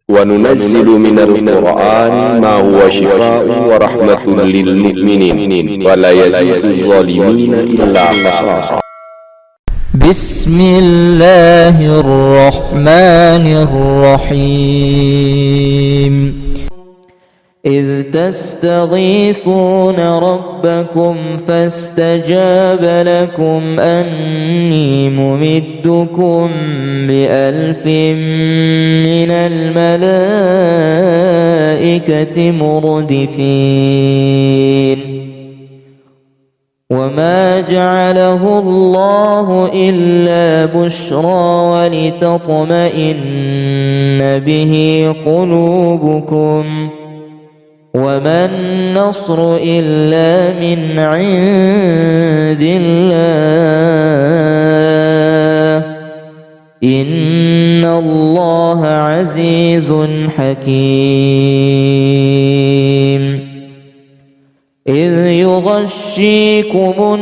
وننزل من القرآن ما هو شفاء ورحمة للمؤمنين ولا يزيد الظالمين إلا خسارا. بسم الله الرحمن الرحيم. إذ تستغيثون ربكم فاستجاب لكم أني ممدكم ب1000 من الملائكة مردفين. وما جعله الله إلا بشرى ولتطمئن به قلوبكم وما النصر إلا من عند الله إن الله عزيز حكيم. إذ يغشيكم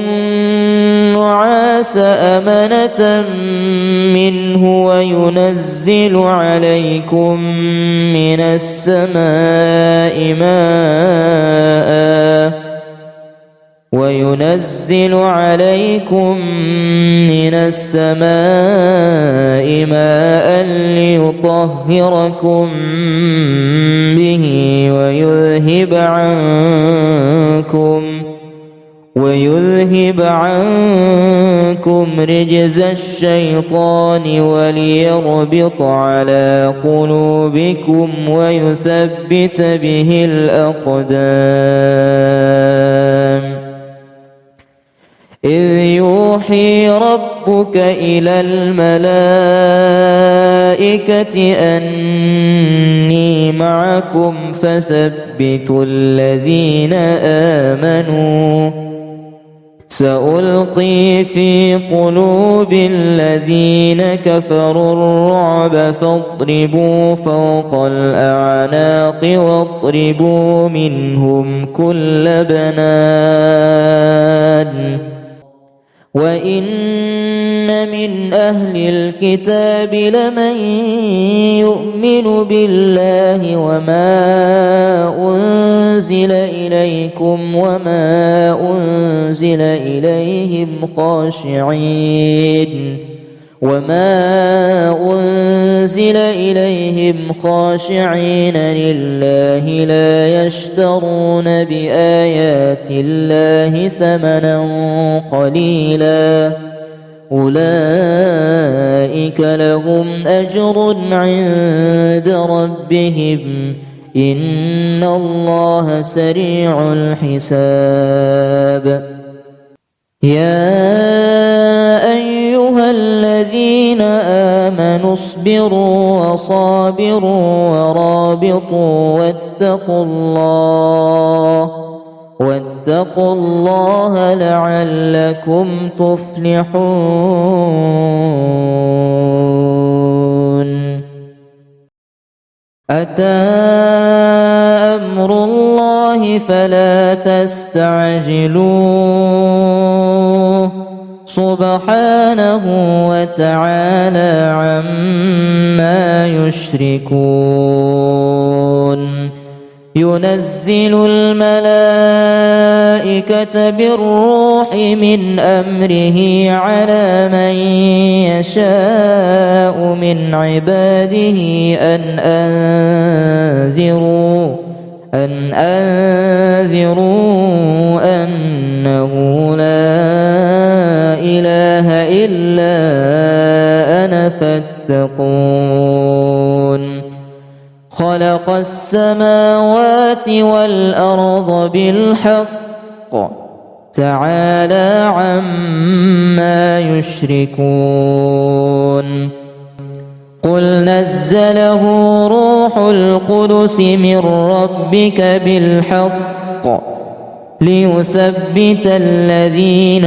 النعاس أمنة منه وينزل عليكم من السماء ماء ليطهركم به ويذهب عنكم رجز الشيطان وليربط على قلوبكم ويثبت به الأقدام. إذ يوحي ربك إلى الملائكة أني معكم فثبتوا الذين آمنوا سألقي في قلوب الذين كفروا الرعب فاضربوا فوق الأعناق واضربوا منهم كل بنان. وإن من أهل الكتاب لمن يؤمن بالله وما أنزل إليكم وما أنزل إليهم خاشعين لله لا يشترون بآيات الله ثمنا قليلا أولئك لهم أجر عند ربهم إن الله سريع الحساب. يا أيها الذين آمنوا اصبروا وصابروا ورابطوا واتقوا الله لعلكم تفلحون. أتى أمر الله فلا تستعجلوه سبحانه وتعالى عما يشركون. ينزل الملائكة بالروح من أمره على من يشاء من عباده أن أنذروا أنه لا إله إلا أنا فاتقون. خلق السماوات والأرض بالحق تعالى عما يشركون. قل نزله روح القدس من ربك بالحق ليثبت الذين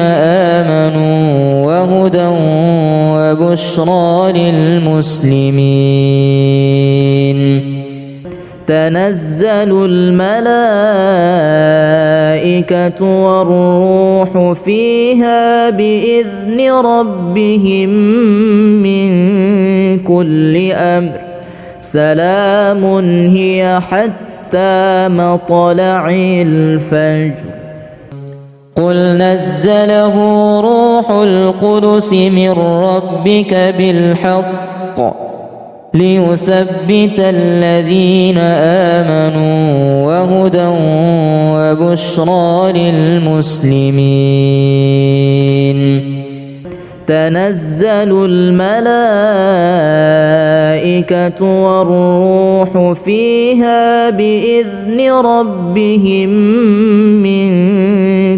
آمنوا وهدى وبشرى للمسلمين. تنزل الملائكة والروح فيها بإذن ربهم من كل أمر سلام هي حتى مطلع الفجر. قل نزله روح القدس من ربك بالحق ليثبت الذين آمنوا وهدى وبشرى للمسلمين. تنزل الملائكة والروح فيها بإذن ربهم من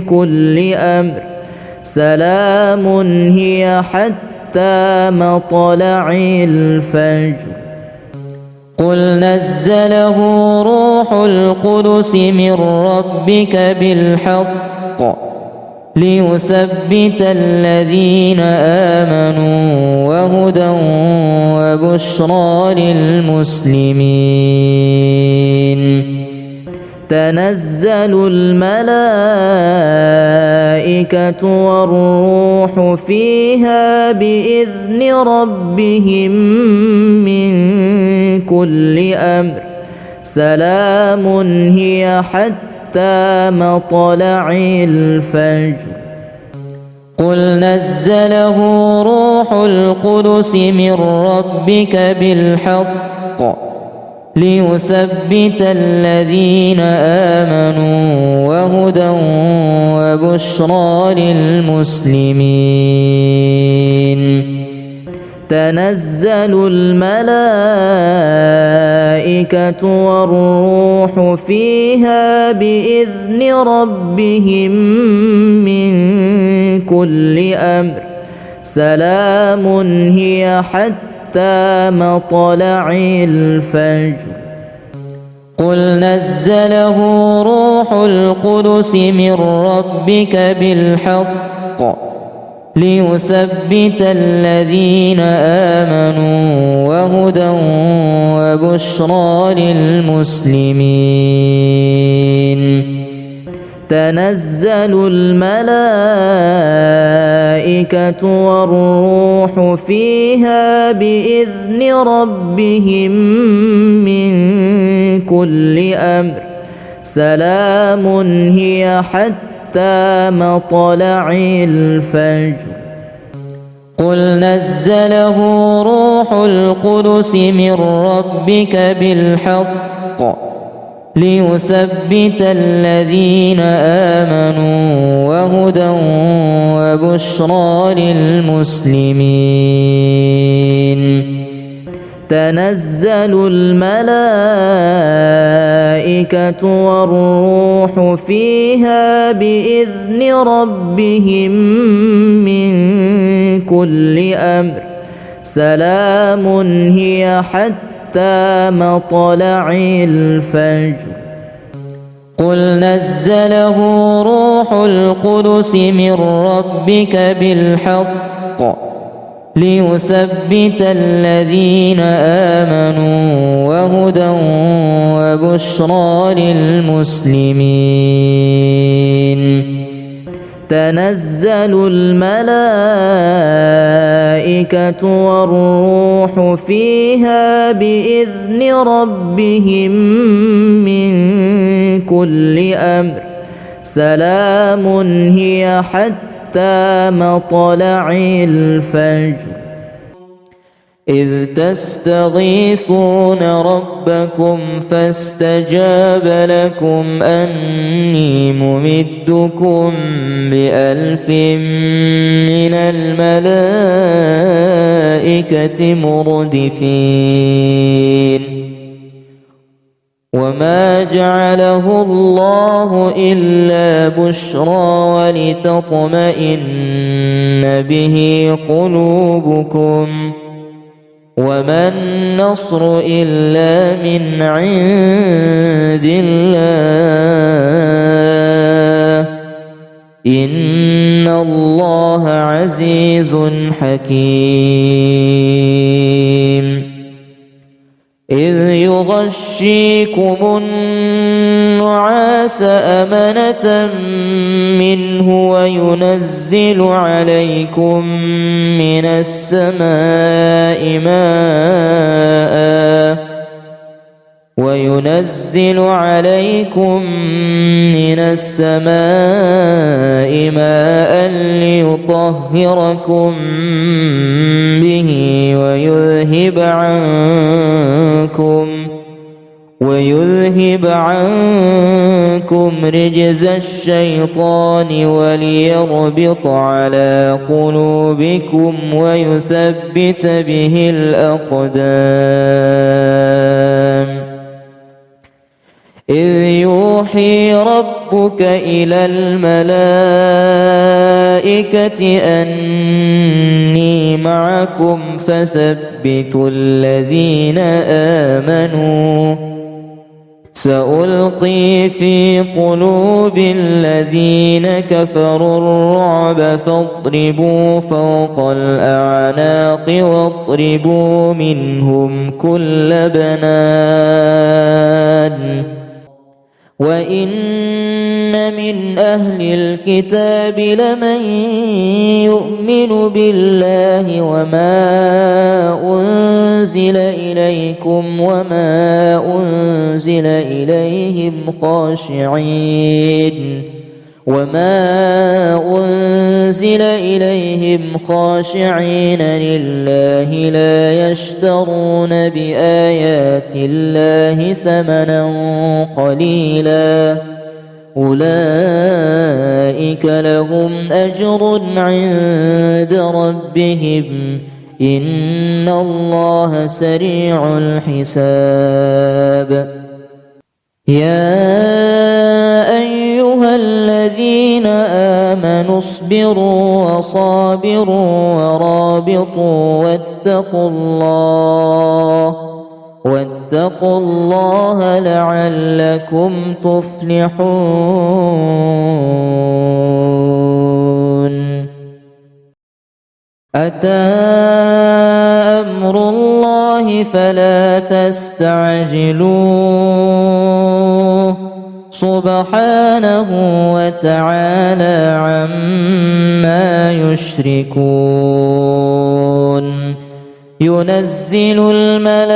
كل أمر. سلام هي حتى مطلع الفجر. قل نزله روح القدس من ربك بالحق ليثبت الذين آمنوا وهدى وبشرى للمسلمين. تنزل الملائكة والروح فيها بإذن ربهم من كل أمر. سلام هي حتى مطلع الفجر. قل نزله روح القدس من ربك بالحق ليثبت الذين آمنوا وهدى وبشرى للمسلمين. تنزل الملائكة والروح فيها بإذن ربهم من كل أمر. سلام هي حتى مطلع الفجر. قل نزله روح القدس من ربك بالحق ليثبت الذين آمنوا وهدى وبشرى للمسلمين. تنزل الملائكة والروح فيها بإذن ربهم من كل أمر. سلام هي حتى مطلع الفجر. قل نزله روح القدس من ربك بالحق ليثبت الذين آمنوا وهدى وبشرى للمسلمين. تنزل الملائكة والروح فيها بإذن ربهم من كل أمر. سلام هي حتى مطلع الفجر. قل نزله روح القدس من ربك بالحق ليثبت الذين آمنوا وهدى وبشرى للمسلمين. تنزل الملائكة والروح فيها بإذن ربهم من كل أمر. سلام هي حتى مطلع الفجر. إذ تستغيثون ربكم فاستجاب لكم أني ممدكم ب1000 من الملائكة مردفين. وما جعله الله إلا بشرى ولتطمئن به قلوبكم وما النصر إلا من عند الله إن الله عزيز حكيم. إذ يغشيكم النعاس أمنة منه وينزل عليكم من السماء ماء وينزل عليكم من السماء ماء ليطهركم به ويذهب عنكم رجز الشيطان وليربط على قلوبكم ويثبت به الأقدام إذ يوحي ربك إلى الملائكة أني معكم فثبتوا الذين آمنوا سألقي في قلوب الذين كفروا الرعب فاضربوا فوق الأعناق واضربوا منهم كل بنان وإن من أهل الكتاب لمن يؤمن بالله وما أنزل إليكم وما أنزل إليهم خاشعين لله لا يشترون بآيات الله ثمنا قليلا أولئك لهم أجر عند ربهم إن الله سريع الحساب يا أيها الذين آمنوا اصبروا وصابروا ورابطوا واتقوا الله لعلكم تفلحون أتى أمر الله فلا تستعجلوه سبحانه وتعالى عما يشركون ينزل الملائكة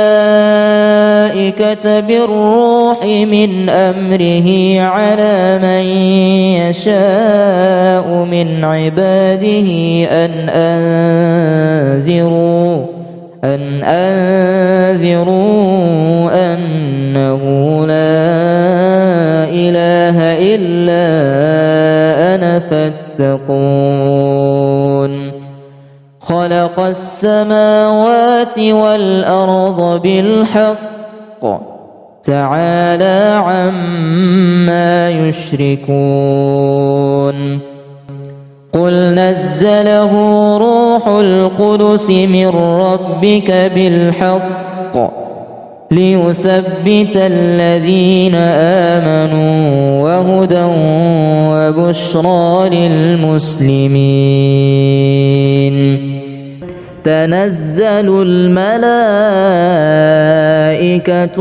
بالروح من أمره على من يشاء من عباده أن أنذروا أنه لا إله إلا أنا فاتقون خلق السماوات والأرض بالحق تعالى عما يشركون قل نزله روح القدس من ربك بالحق ليثبت الذين آمنوا وهدى وبشرى للمسلمين تنزل الملائكة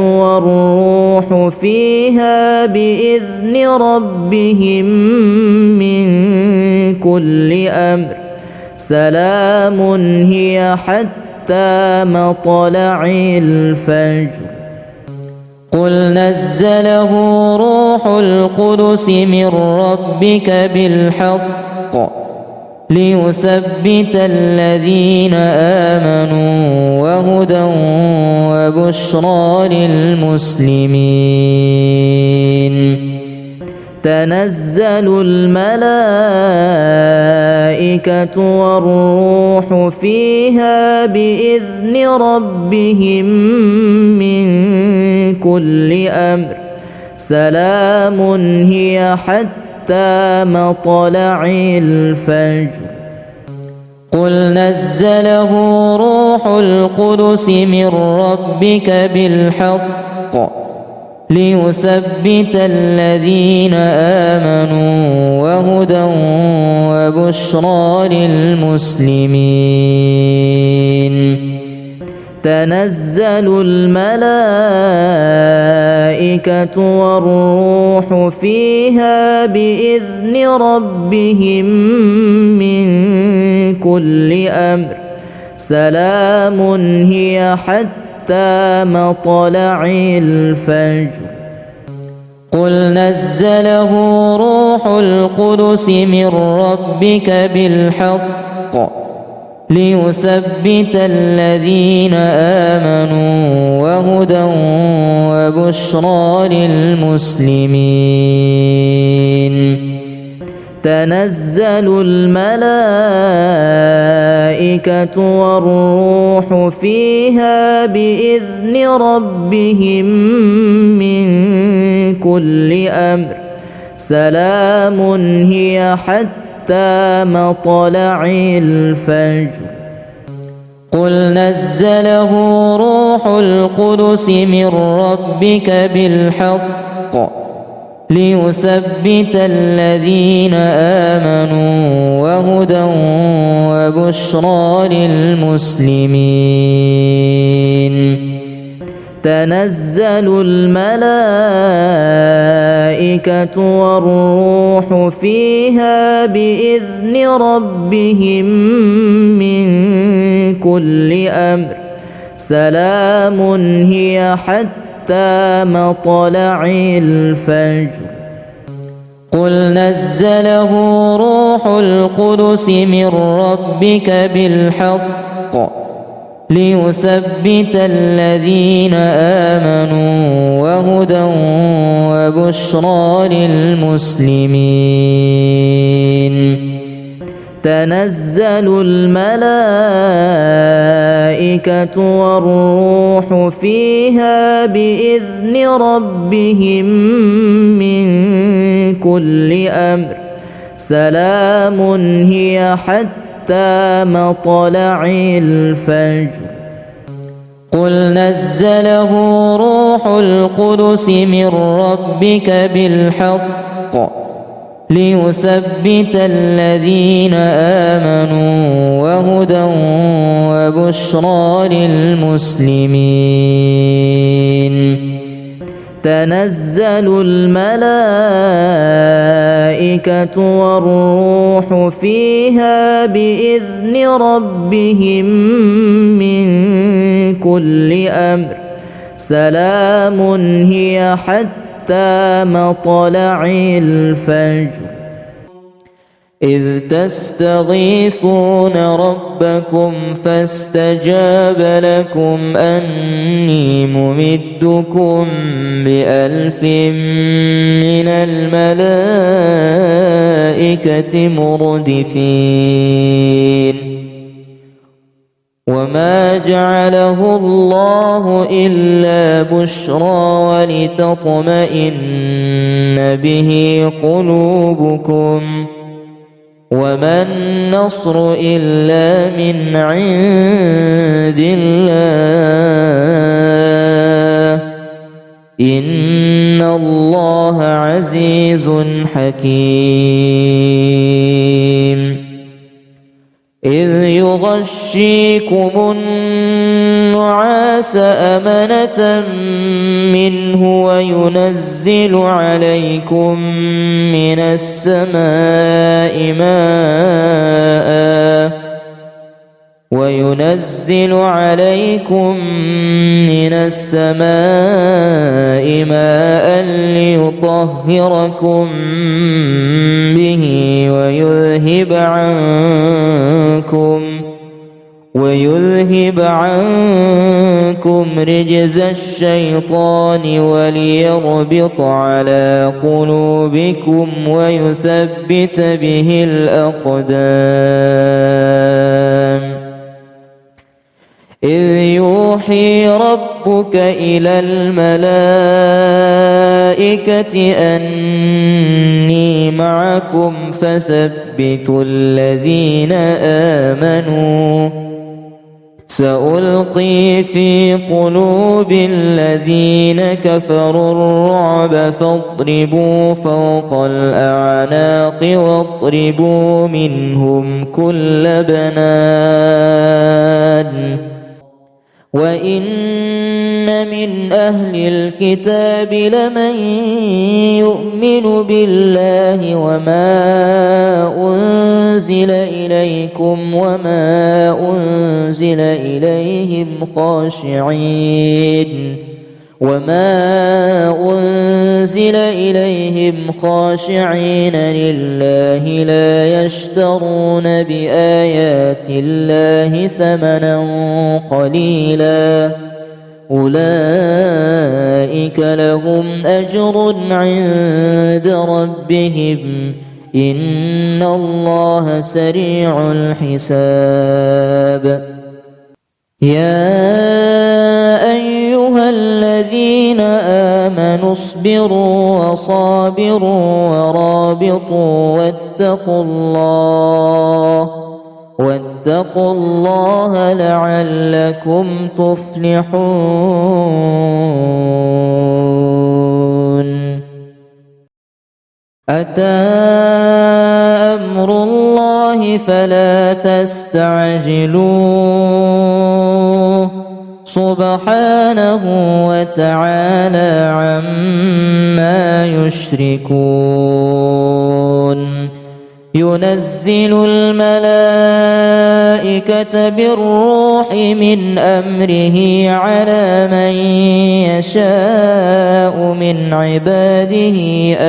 والروح فيها بإذن ربهم من كل أمر سلام هي حتى مطلع الفجر قل نزله روح القدس من ربك بالحق ليثبت الذين آمنوا وهدى وبشرى للمسلمين تنزل الملائكة والروح فيها بإذن ربهم من كل أمر سلام هي حتى مطلع الفجر قل نزله روح القدس من ربك بالحق ليثبت الذين آمنوا وهدى وبشرى للمسلمين تنزل الملائكة والروح فيها بإذن ربهم من كل أمر سلام هي حتى حتى مطلع الفجر. قل نزله روح القدس من ربك بالحق ليثبت الذين آمنوا وهدى وبشرى للمسلمين. تنزل الملائكة والروح فيها بإذن ربهم من كل أمر سلام هي حتى مطلع الفجر. قل نزله روح القدس من ربك بالحق ليثبت الذين آمنوا وهدى وبشرى للمسلمين. تنزل الملائكة والروح فيها بإذن ربهم من كل أمر سلام هي حتى مطلع الفجر. قل نزله روح القدس من ربك بالحق ليثبت الذين آمنوا وهدى وبشرى للمسلمين. تنزل الملائكة والروح فيها بإذن ربهم من كل أمر سلام هي حتى مطلع الفجر. قل نزله روح القدس من ربك بالحق ليثبت الذين آمنوا وهدى وبشرى للمسلمين. تنزل الملائكة والروح فيها بإذن ربهم من كل أمر سلام هي حتى مطلع الفجر. إذ تستغيثون ربكم فاستجاب لكم أني ممدكم ب1000 من الملائكة مردفين. وما جعله الله إلا بشرى ولتطمئن به قلوبكم وما النصر إلا من عند الله إن الله عزيز حكيم. إذ يغشيكم النعاس أمنة منه وينزل عليكم من السماء ماء ليطهركم به ويذهب عنكم رجز الشيطان وليربط على قلوبكم ويثبت به الأقدام. إذ يوحي ربك إلى الملائكة أني معكم فثبتوا الذين آمنوا سألقي في قلوب الذين كفروا الرعب فاضربوا فوق الأعناق واضربوا منهم كل بنان وإن من أهل الكتاب لمن يؤمن بالله وما أنزل إليكم وما أنزل إليهم خاشعين لله لا يشترون بآيات الله ثمنا قليلا أولئك لهم أجر عند ربهم إن الله سريع الحساب يا أيها الذين آمنوا اصبروا وصابروا ورابطوا واتقوا الله لعلكم تفلحون أتى أمر الله فلا تستعجلوه سبحانه وتعالى عما يشركون ينزل الملائكة بالروح من أمره على من يشاء من عباده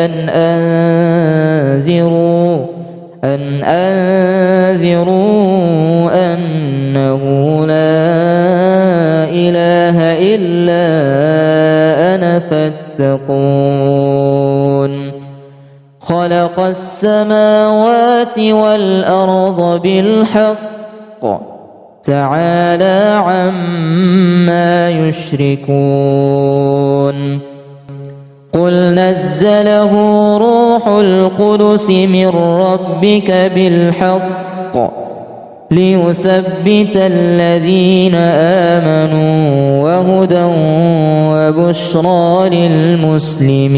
أن أنذروا أنه لا إله إلا أنا فاتقون خلق السماوات والأرض بالحق تعالى عما يشركون قل نزله روح القدس من ربك بالحق ليثبت الذين آمنوا وهدى وبشرى للمسلمين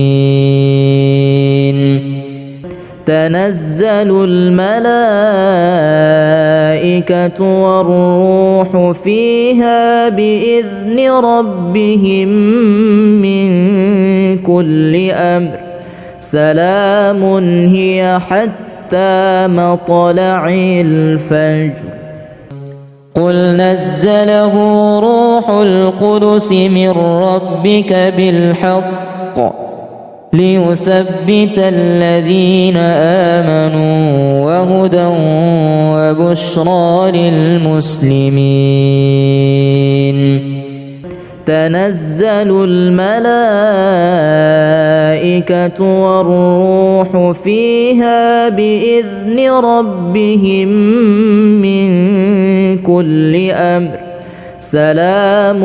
تنزل الملائكة والروح فيها بإذن ربهم من كل أمر سلام هي حتى مطلع الفجر قل نزله روح القدس من ربك بالحق ليثبت الذين آمنوا وهدى وبشرى للمسلمين تنزل الملائكة والروح فيها بإذن ربهم من كل أمر سلام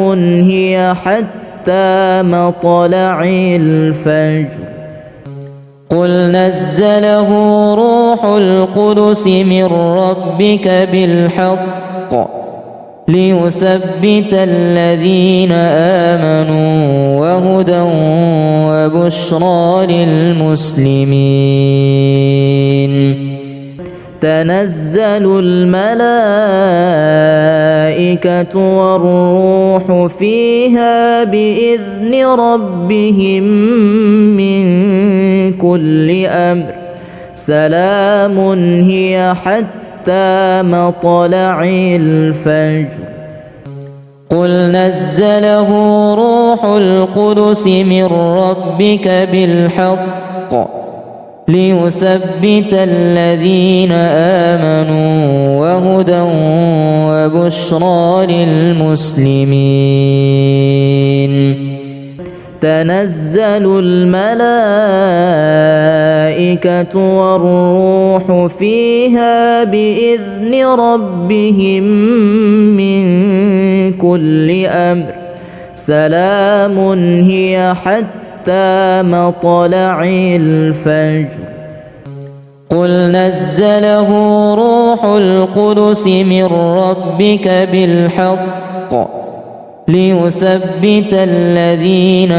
هي حتى مطلع الفجر قل نزله روح القدس من ربك بالحق ليثبت الذين آمنوا وهدى وبشرى للمسلمين تنزل الملائكة والروح فيها بإذن ربهم من كل أمر سلام هي حتى مطلع الفجر قل نزله روح القدس من ربك بالحق ليثبت الذين آمنوا وهدى وبشرى للمسلمين تنزل الملائكة والروح فيها بإذن ربهم من كل أمر سلام هي حتى مطلع الفجر قل نزله روح القدس من ربك بالحق ليثبت الذين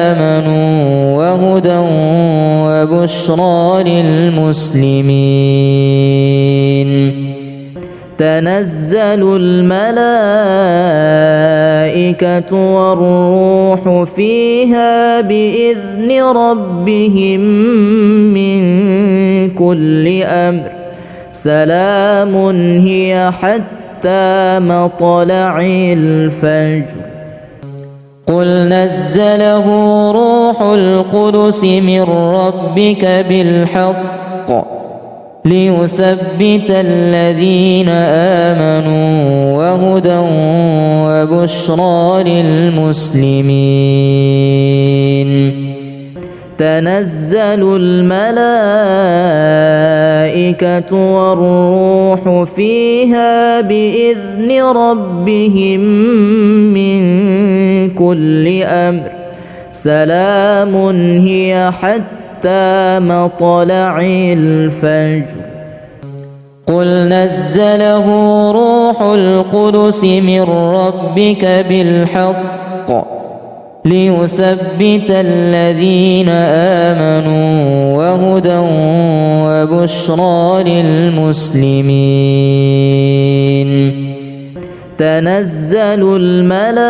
آمنوا وهدى وبشرى للمسلمين تنزل الملائكة والروح فيها بإذن ربهم من كل أمر سلام هي حتى مطلع الفجر. قل نزله روح القدس من ربك بالحق ليثبت الذين آمنوا وهدى وبشرى للمسلمين. تنزل الملائكة والروح فيها بإذن ربهم من كل أمر سلام هي حتى مطلع الفجر. قل نزله روح القدس من ربك بالحق ليثبت الذين آمنوا وهدى وبشرى للمسلمين. تنزل الملائكة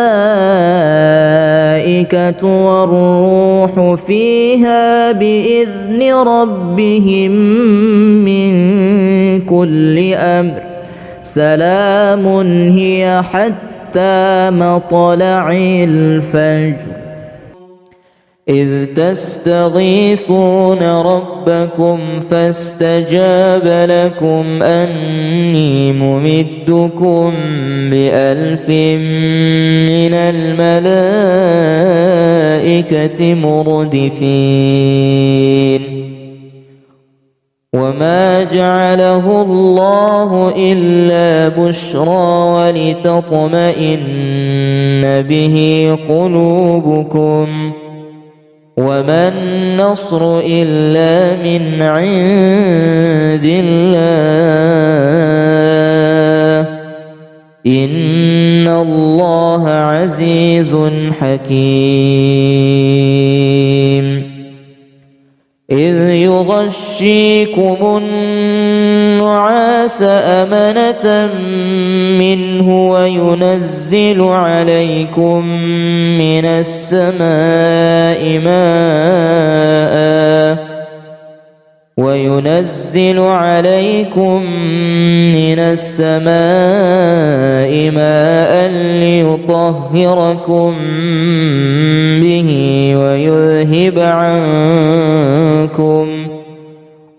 والروح فيها بإذن ربهم من كل أمر سلام هي حتى مطلع الفجر. إذ تستغيثون ربكم فاستجاب لكم أني ممدكم ب1000 من الملائكة مردفين. وما جعله الله إلا بشرى ولتطمئن به قلوبكم وما النصر إلا من عند الله إن الله عزيز حكيم. إذ يغشيكم النعاس أمنة منه وينزل عليكم من السماء ماء ليطهركم به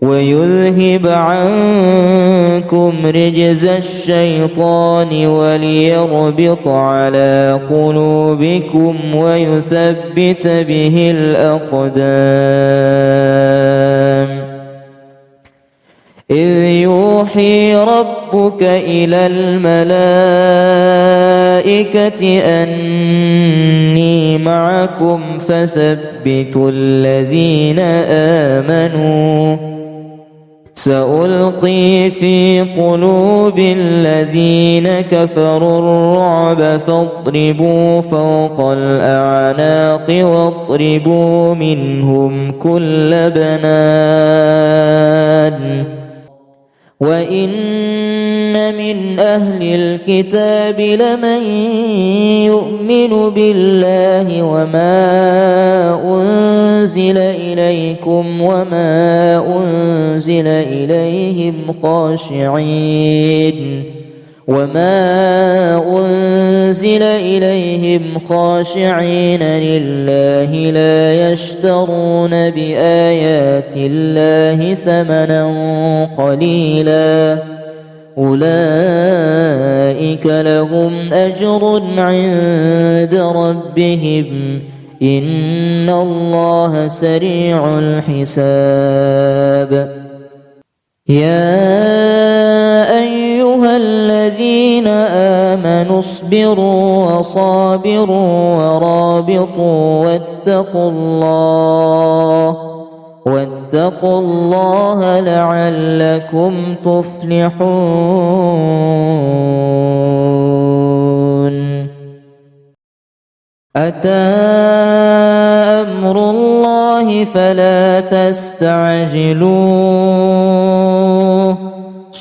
ويذهب عنكم رجز الشيطان وليربط على قلوبكم ويثبت به الأقدام. إذ يوحي ربك إلى الملائكة أني معكم فثبتوا الذين آمنوا سألقي في قلوب الذين كفروا الرعب فاضربوا فوق الأعناق واضربوا منهم كل بنان. وإن من أهل الكتاب لمن يؤمن بالله وما أنزل إليكم وما أنزل إليهم خاشعين لله لا يشترون بآيات الله ثمنا قليلا أولئك لهم أجر عند ربهم إن الله سريع الحساب. يا أيها الذين آمنوا اصبروا وصابروا ورابطوا واتقوا الله لعلكم تفلحون. أتى أمر الله فلا تستعجلوه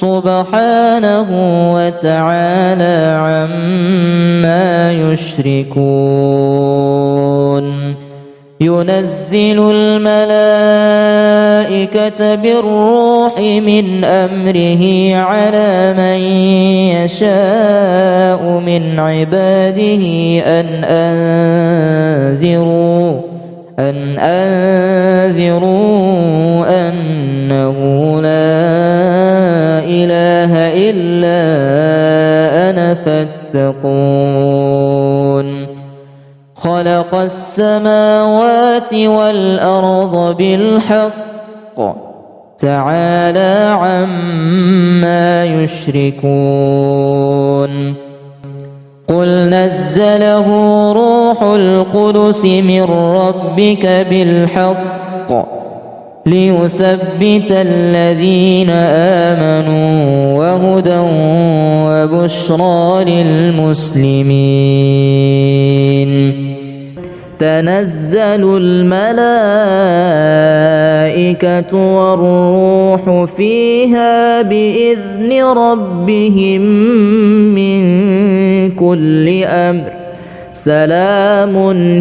سبحانه وتعالى عما يشركون ينزل الملائكة بالروح من أمره على من يشاء من عباده أن أنذروا أنه لا إله إلا أنا فاتقون خلق السماوات والأرض بالحق تعالى عما يشركون قل نزله روح القدس من ربك بالحق ليثبت الذين آمنوا وهدى وبشرى للمسلمين تنزل الملائكة والروح فيها بإذن ربهم من كل أمر سلام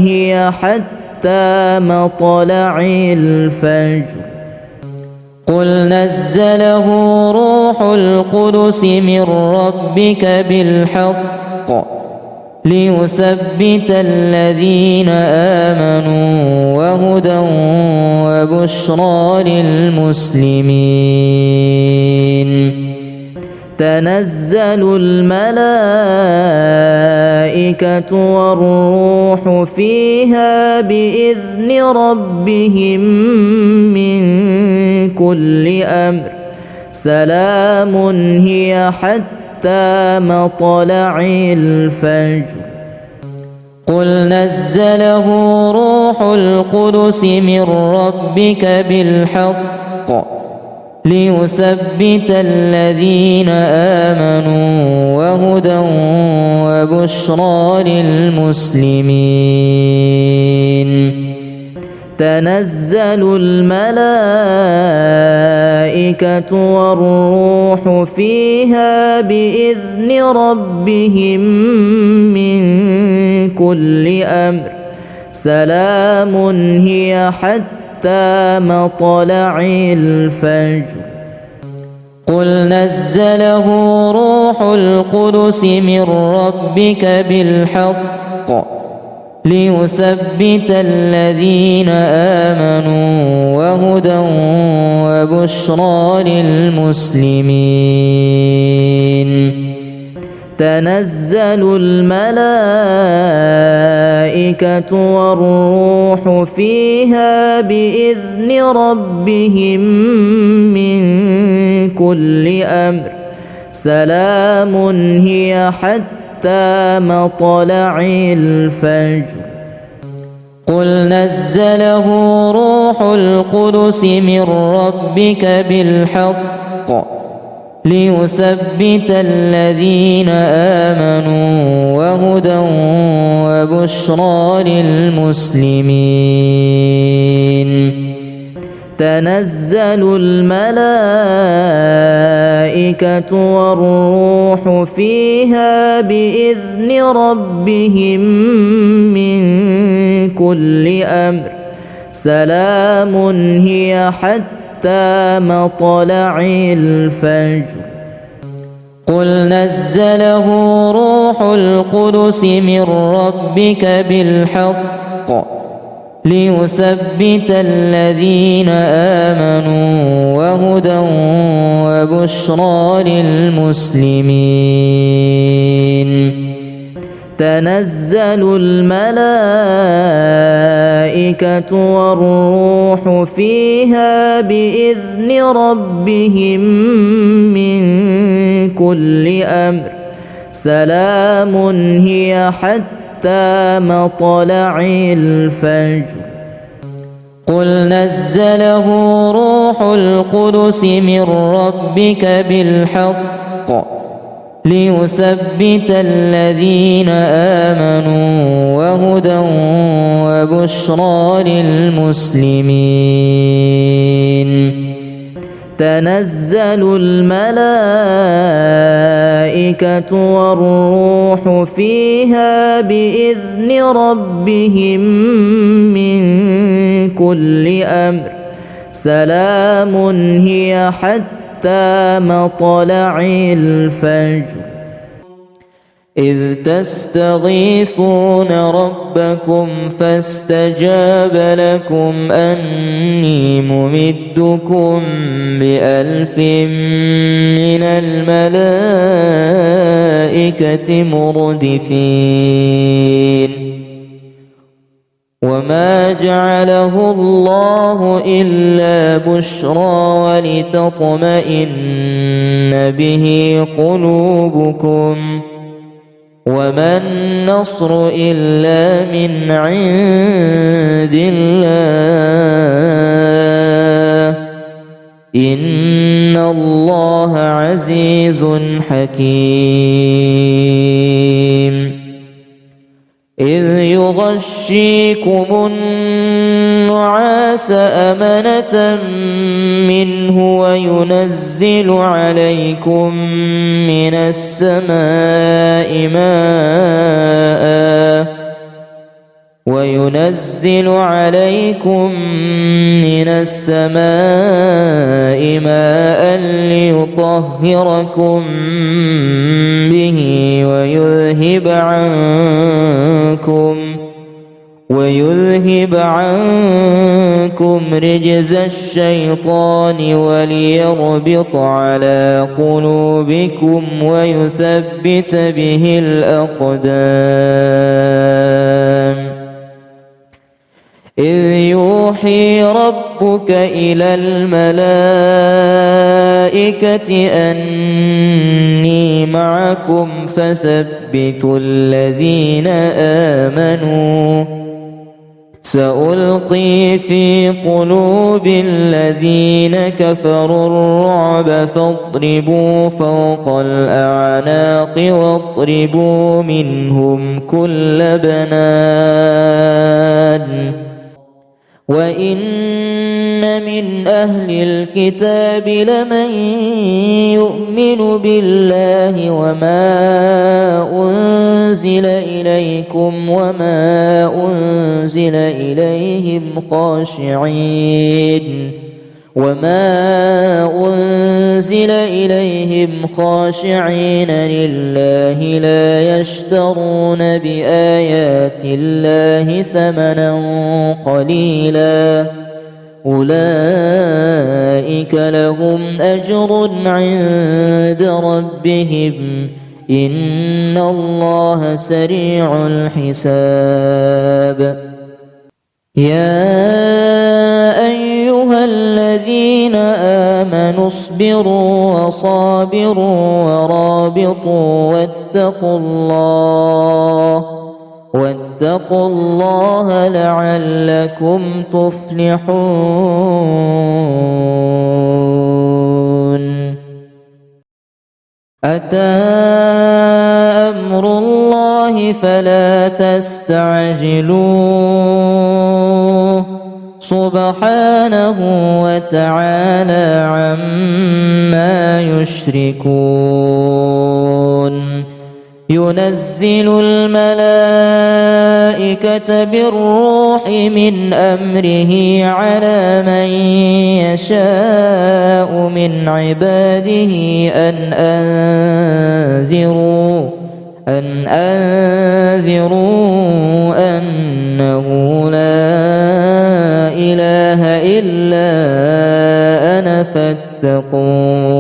هي حتى مطلع الفجر قل نزله روح القدس من ربك بالحق ليثبت الذين آمنوا وهدى وبشرى للمسلمين تنزل الملائكة والروح فيها بإذن ربهم من كل أمر سلام هي حتى مطلع الفجر قل نزله روح القدس من ربك بالحق ليثبت الذين آمنوا وهدى وبشرى للمسلمين تنزل الملائكة والروح فيها بإذن ربهم من كل أمر سلام هي حتى مطلع الفجر قل نزله روح القدس من ربك بالحق ليثبت الذين آمنوا وهدى وبشرى للمسلمين تنزل الملائكة والروح فيها بإذن ربهم من كل أمر سلام هي حتى مطلع الفجر قل نزله روح القدس من ربك بالحق ليثبت الذين آمنوا وهدى وبشرى للمسلمين تنزل الملائكة والروح فيها بإذن ربهم من كل أمر سلام هي حتى مطلع الفجر قل نزله روح القدس من ربك بالحق ليثبت الذين آمنوا وهدى وبشرى للمسلمين تنزل الملائكة والروح فيها بإذن ربهم من كل أمر سلام هي حتى مطلع الفجر قل نزله روح القدس من ربك بالحق ليثبت الذين آمنوا وهدى وبشرى للمسلمين تنزل الملائكة والروح فيها بإذن ربهم من كل أمر سلام هي حتى مطلع الفجر. إذ تستغيثون ربكم فاستجاب لكم أني ممدكم ب1000 من الملائكة مردفين. وما جعله الله إلا بشرى ولتطمئن به قلوبكم وما النصر إلا من عند الله إن الله عزيز حكيم. إذ يغشيكم النعاس أمنة منه وينزل عليكم من السماء ماء ليطهركم به ويذهب عنكم رجز الشيطان وليربط على قلوبكم ويثبت به الأقدام. إذ يوحي ربك إلى الملائكة أني معكم فثبتوا الذين آمنوا سألقي في قلوب الذين كفروا الرعب فاضربوا فوق الأعناق واضربوا منهم كل بنان. وإن من أهل الكتاب لمن يؤمن بالله وما أنزل إليكم وما أنزل إليهم خاشعين لله لا يشترون بآيات الله ثمنا قليلا أولئك لهم أجر عند ربهم إن الله سريع الحساب. يا أيها الذين آمنوا اصبروا وصابروا ورابطوا واتقوا الله لعلكم تفلحون. أتى أمر الله فلا تستعجلوه سبحانه وتعالى عما يشركون. ينزل الملائكة بالروح من أمره على من يشاء من عباده أن أنذروا أنه لا إله إلا أنا فاتقون.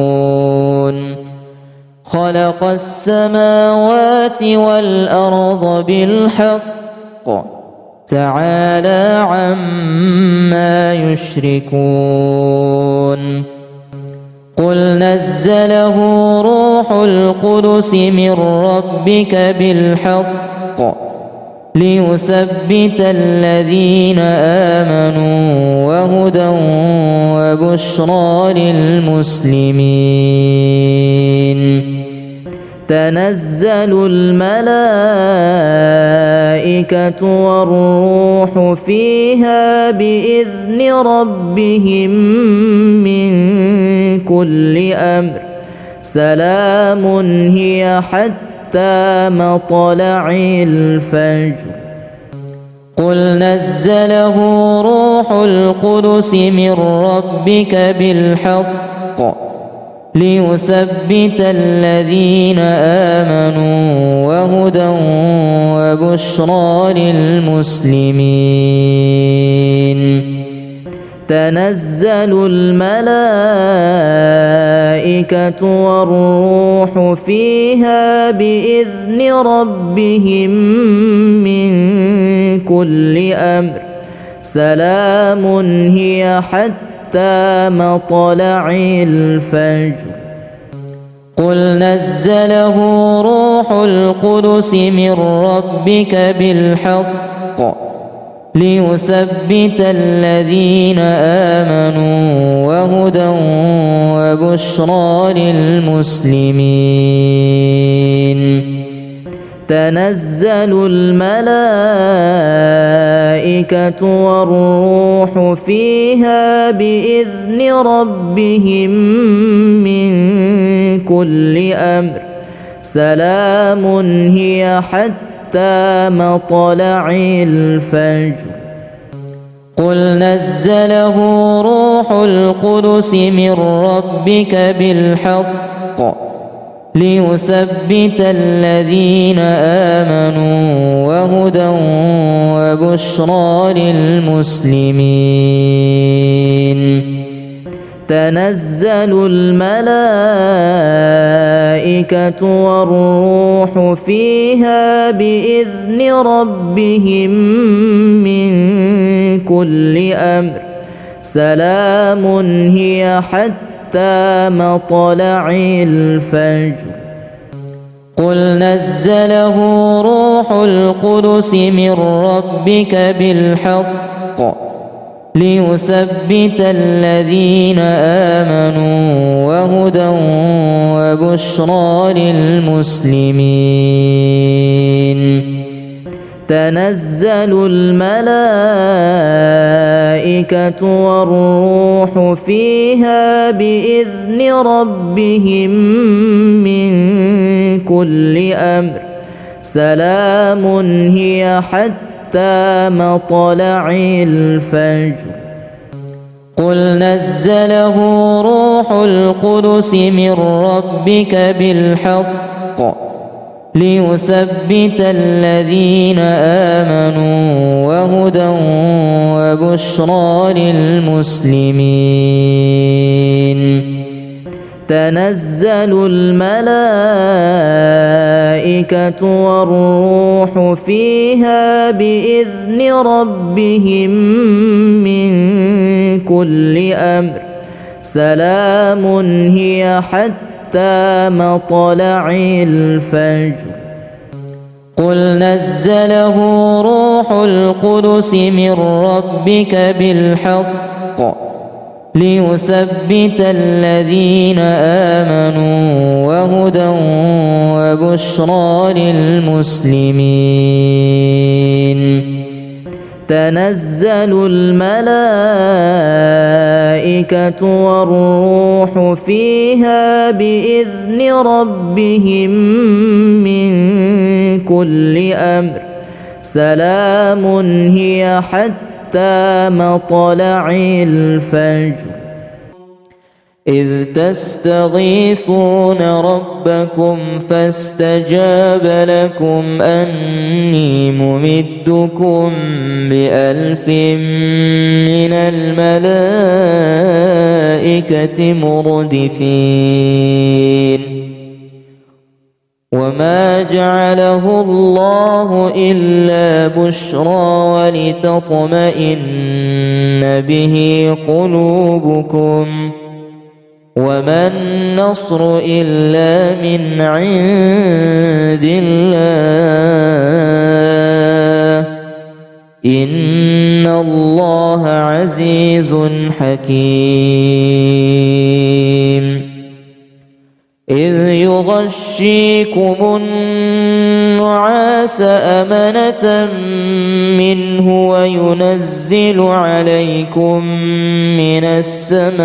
خلق السماوات والأرض بالحق تعالى عما يشركون. قل نزله روح القدس من ربك بالحق ليثبت الذين آمنوا وهدى وبشرى للمسلمين. تنزل الملائكة والروح فيها بإذن ربهم من كل أمر سلام هي حتى مطلع الفجر. قل نزله روح القدس من ربك بالحق ليثبت الذين آمنوا وهدى وبشرى للمسلمين. تنزل الملائكة والروح فيها بإذن ربهم من كل أمر سلام هي حتى مطلع الفجر. قل نزله روح القدس من ربك بالحق ليثبت الذين آمنوا وهدى وبشرى للمسلمين. تنزل الملائكة والروح فيها بإذن ربهم من كل أمر سلام هي حتى مطلع الفجر. قل نزله روح القدس من ربك بالحق ليثبت الذين آمنوا وهدى وبشرى للمسلمين. تنزل الملائكة والروح فيها بإذن ربهم من كل أمر سلام هي حتى مطلع الفجر. قل نزله روح القدس من ربك بالحق ليثبت الذين آمنوا وهدى وبشرى للمسلمين. تنزل الملائكة والروح فيها بإذن ربهم من كل أمر سلام هي حتى مطلع الفجر. قل نزله روح القدس من ربك بالحق ليثبت الذين آمنوا وهدى وبشرى للمسلمين. تنزل الملائكة والروح فيها بإذن ربهم من كل أمر سلام هي حتى مطلع الفجر. قل نزله روح القدس من ربك بالحق ليثبت الذين آمنوا وهدى وبشرى للمسلمين. تنزل الملائكة والروح فيها بإذن ربهم من كل أمر سلام هي حتى مطلع الفجر. إذ تستغيثون ربكم فاستجاب لكم أني ممدكم ب1000 من الملائكة مردفين. وما جعله الله إلا بشرى ولتطمئن به قلوبكم وما النصر إلا من عند الله إن الله عزيز حكيم. إذ يغشيكم النعاس أمنة منه وينزل عليكم من السماء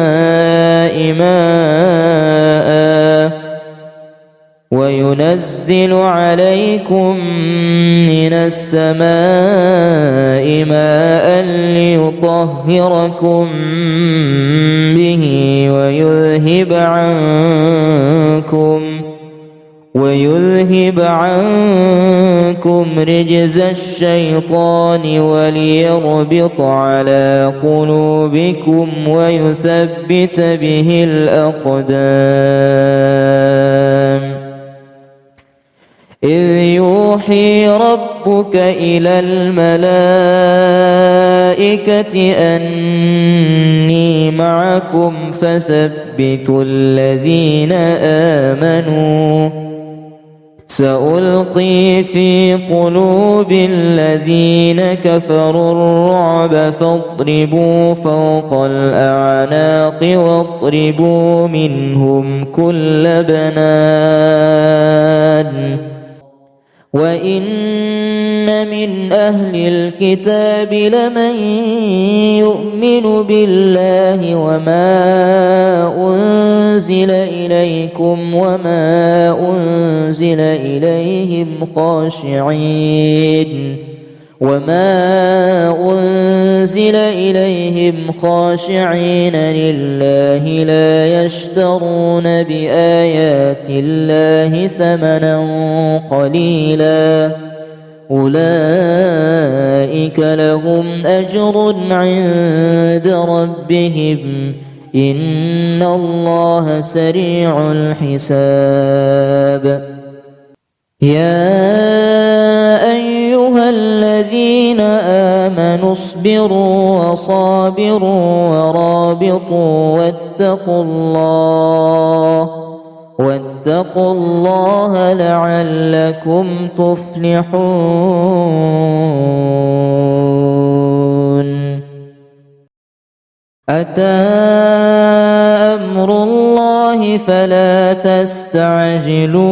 ماء ليطهركم به ويذهب عنكم رجز الشيطان وليربط على قلوبكم ويثبت به الأقدام. إذ يوحي ربك إلى الملائكة أني معكم فثبتوا الذين آمنوا سألقي في قلوب الذين كفروا الرعب فاضربوا فوق الأعناق واضربوا منهم كل بنان. وإن من أهل الكتاب لمن يؤمن بالله وما أنزل إليكم وما أنزل إليهم خاشعين لله لا يشترون بآيات الله ثمنا قليلا أولئك لهم أجر عند ربهم إن الله سريع الحساب. يا أيها الذين آمنوا اصبروا وصابروا ورابطوا واتقوا الله لعلكم تفلحون. أتى أمر الله فلا تستعجلوه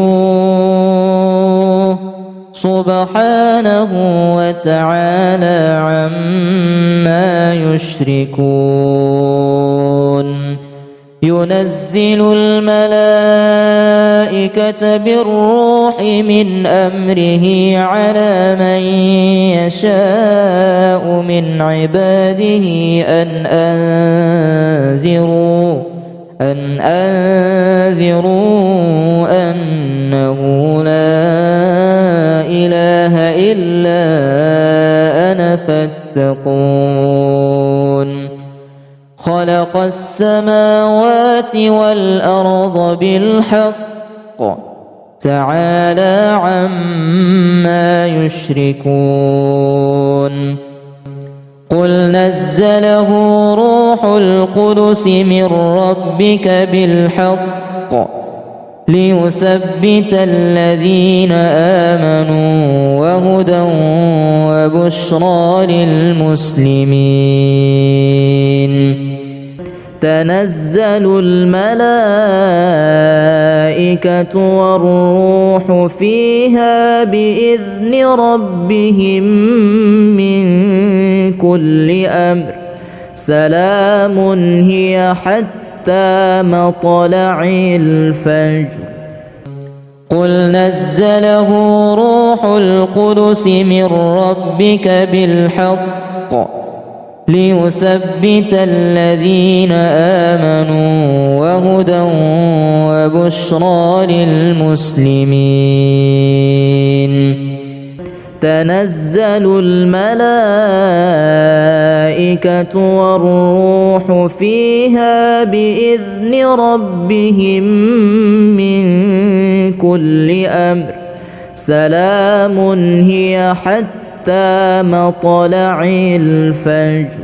سبحانه وتعالى عما يشركون. ينزل الملائكة بالروح من أمره على من يشاء من عباده أن أنذروا أنه لا إله إلا أنا فاتقون. خلق السماوات والأرض بالحق تعالى عما يشركون. قل نزله روح القدس من ربك بالحق ليثبت الذين آمنوا وهدى وبشرى للمسلمين. تنزل الملائكة والروح فيها بإذن ربهم من كل أمر سلام هي حتى مطلع الفجر. قل نزله روح القدس من ربك بالحق ليثبت الذين آمنوا وهدى وبشرى للمسلمين. تنزل الملائكة والروح فيها بإذن ربهم من كل أمر سلام هي حتى مطلع الفجر.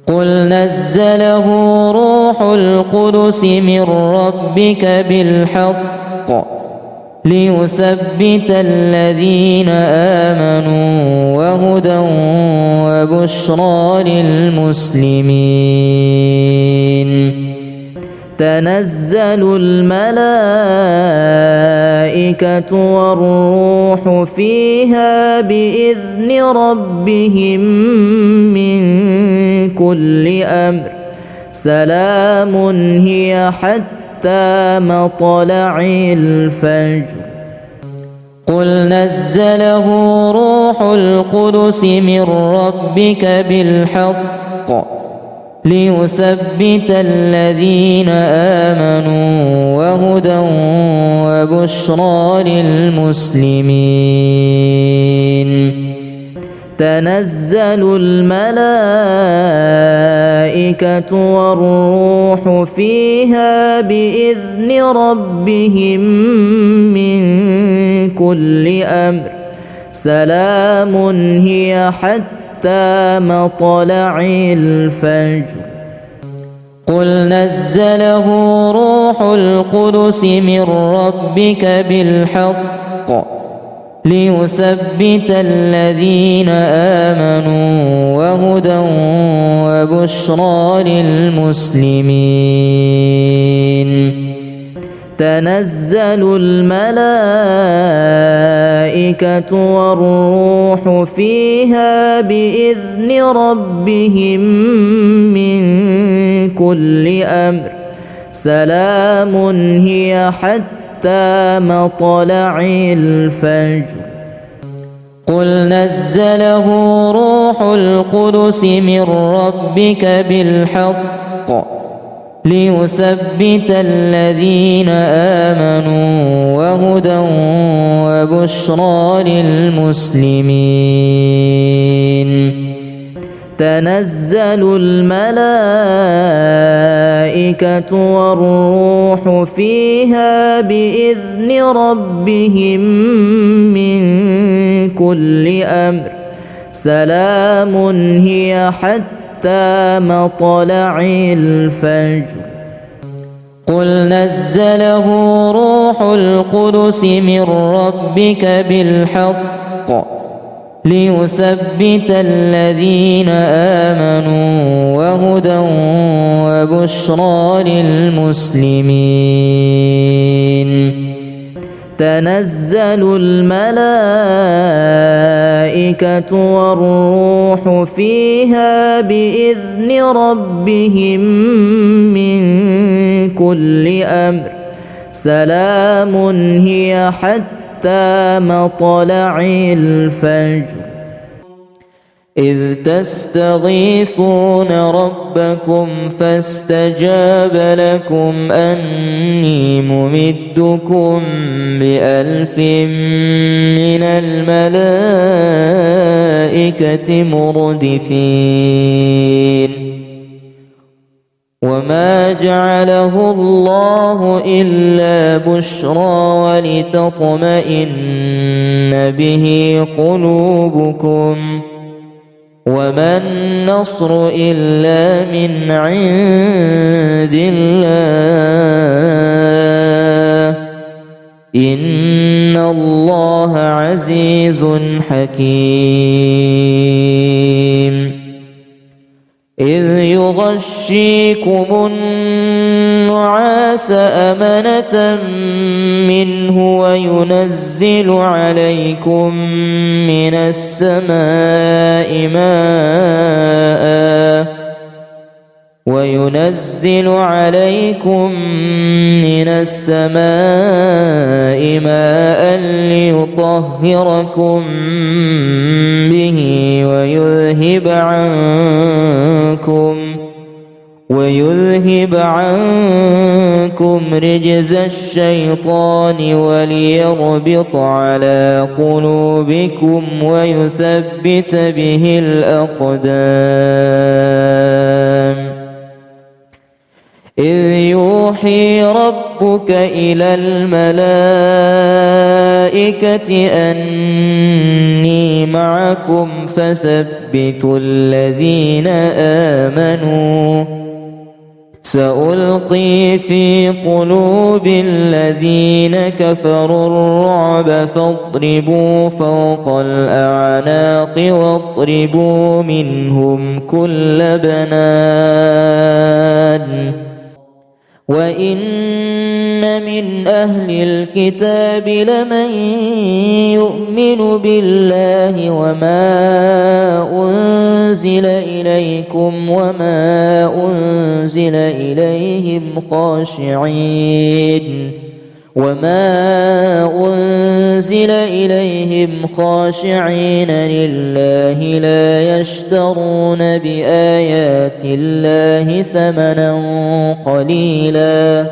قل نزله روح القدس من ربك بالحق ليثبت الذين آمنوا وهدى وبشرى للمسلمين. تنزل الملائكة والروح فيها بإذن ربهم من كل أمر سلام هي حتى مطلع الفجر. قل نزله روح القدس من ربك بالحق ليثبت الذين آمنوا وهدى وبشرى للمسلمين. تنزل الملائكة والروح فيها بإذن ربهم من كل أمر سلام هي حتى مطلع الفجر. قل نزله روح القدس من ربك بالحق ليثبت الذين آمنوا وهدى وبشرى للمسلمين. تنزل الملائكة والروح فيها بإذن ربهم من كل أمر سلام هي حتى مطلع الفجر. قل نزله روح القدس من ربك بالحق ليثبت الذين آمنوا وهدى وبشرى للمسلمين. تنزل الملائكة والروح فيها بإذن ربهم من كل أمر سلام هي حتى مطلع الفجر. قل نزله روح القدس من ربك بالحق ليثبت الذين آمنوا وهدى وبشرى للمسلمين. تنزل الملائكة والروح فيها بإذن ربهم من كل أمر سلام هي حتى مطلع الفجر. إذ تستغيثون ربكم فاستجاب لكم أني ممدكم ب1000 من الملائكة مردفين. وما جعله الله إلا بشرى ولتطمئن به قلوبكم وما النصر إلا من عند الله إن الله عزيز حكيم. إذ يغشيكم النعاس أمنة منه وينزل عليكم من السماء ماء ليطهركم به ويذهب عنكم رجز الشيطان وليربط على قلوبكم ويثبت به الأقدام. إذ يوحي ربك إلى الملائكة أني معكم فثبتوا الذين آمنوا سألقي في قلوب الذين كفروا الرعب فاضربوا فوق الأعناق واضربوا منهم كل بنان وإن من أهل الكتاب لمن يؤمن بالله وما أنزل إليكم وما أنزل إليهم خاشعين لله لا يشترون بآيات الله ثمنا قليلا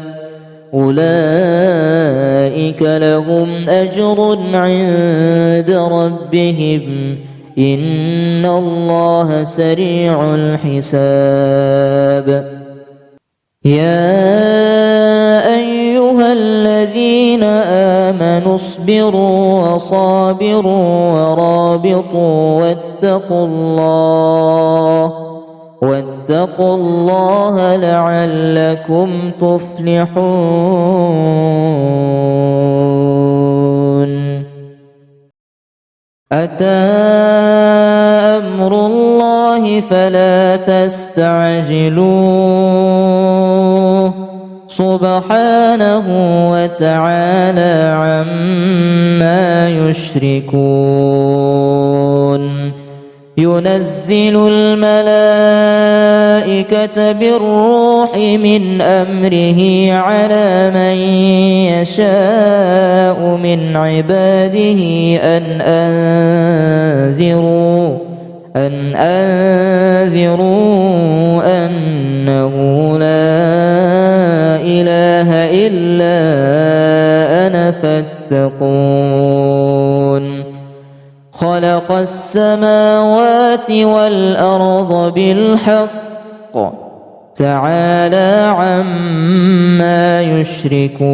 أولئك لهم أجر عند ربهم إن الله سريع الحساب يا أيها الذين آمنوا اصبروا وصابروا ورابطوا واتقوا الله لعلكم تفلحون أتى أمر الله فلا تستعجلوه سبحانه وتعالى عما يشركون ينزل الملائكة بالروح من أمره على من يشاء من عباده أن أنذروا أنه لا إله إلا أنا فاتقون خلق السماوات والأرض بالحق تعالى عما يشركون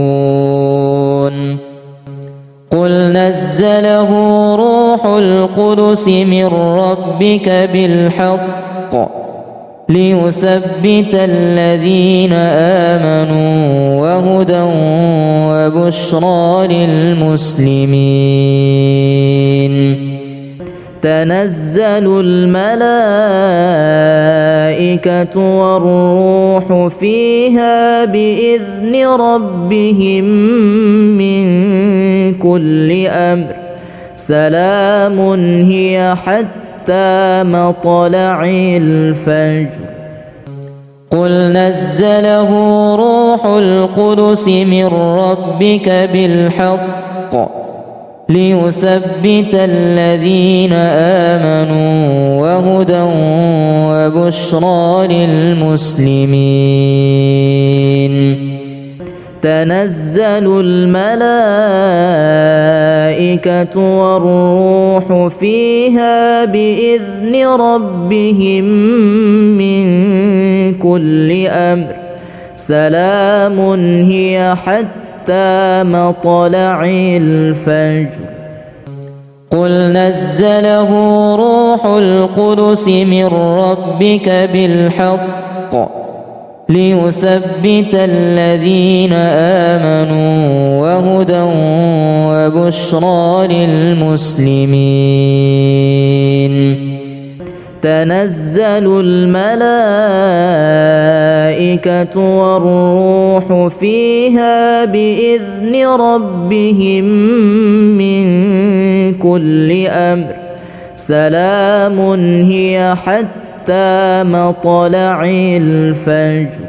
قل نزله روح القدس من ربك بالحق ليثبت الذين آمنوا وهدى وبشرى للمسلمين تنزل الملائكة والروح فيها بإذن ربهم من كل أمر سلام هي حتى مطلع الفجر قل نزله روح القدس من ربك بالحق ليثبت الذين آمنوا وهدى وبشرى للمسلمين تنزل الملائكة والروح فيها بإذن ربهم من كل أمر سلام هي حتى مطلع الفجر قل نزله روح القدس من ربك بالحق ليثبت الذين آمنوا وهدى وبشرى للمسلمين تنزل الملائكة والروح فيها بإذن ربهم من كل أمر سلام هي حتى مطلع الفجر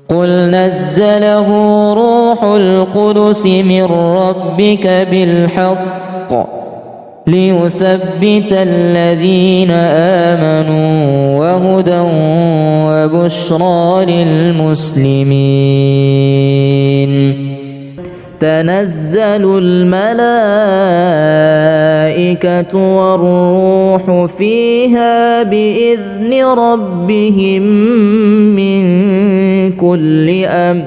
قل نزله روح القدس من ربك بالحق ليثبت الذين آمنوا وهدى وبشرى للمسلمين تنزل الملائكة والروح فيها بإذن ربهم من كل أمر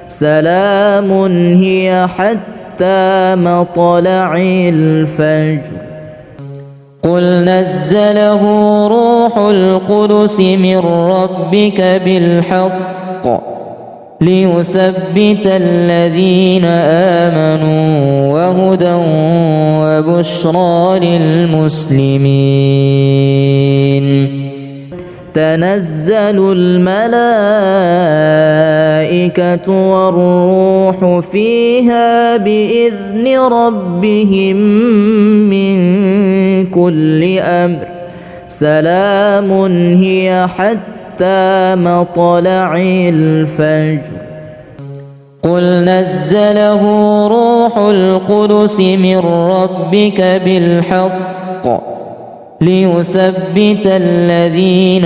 سلام هي حتى مطلع الفجر قل نزله روح القدس من ربك بالحق ليثبت الذين آمنوا وهدى وبشرى للمسلمين تنزل الملائكة والروح فيها بإذن ربهم من كل أمر سلام هي حتى مطلع الفجر. قل نزله روح القدس من ربك بالحق ليثبت الذين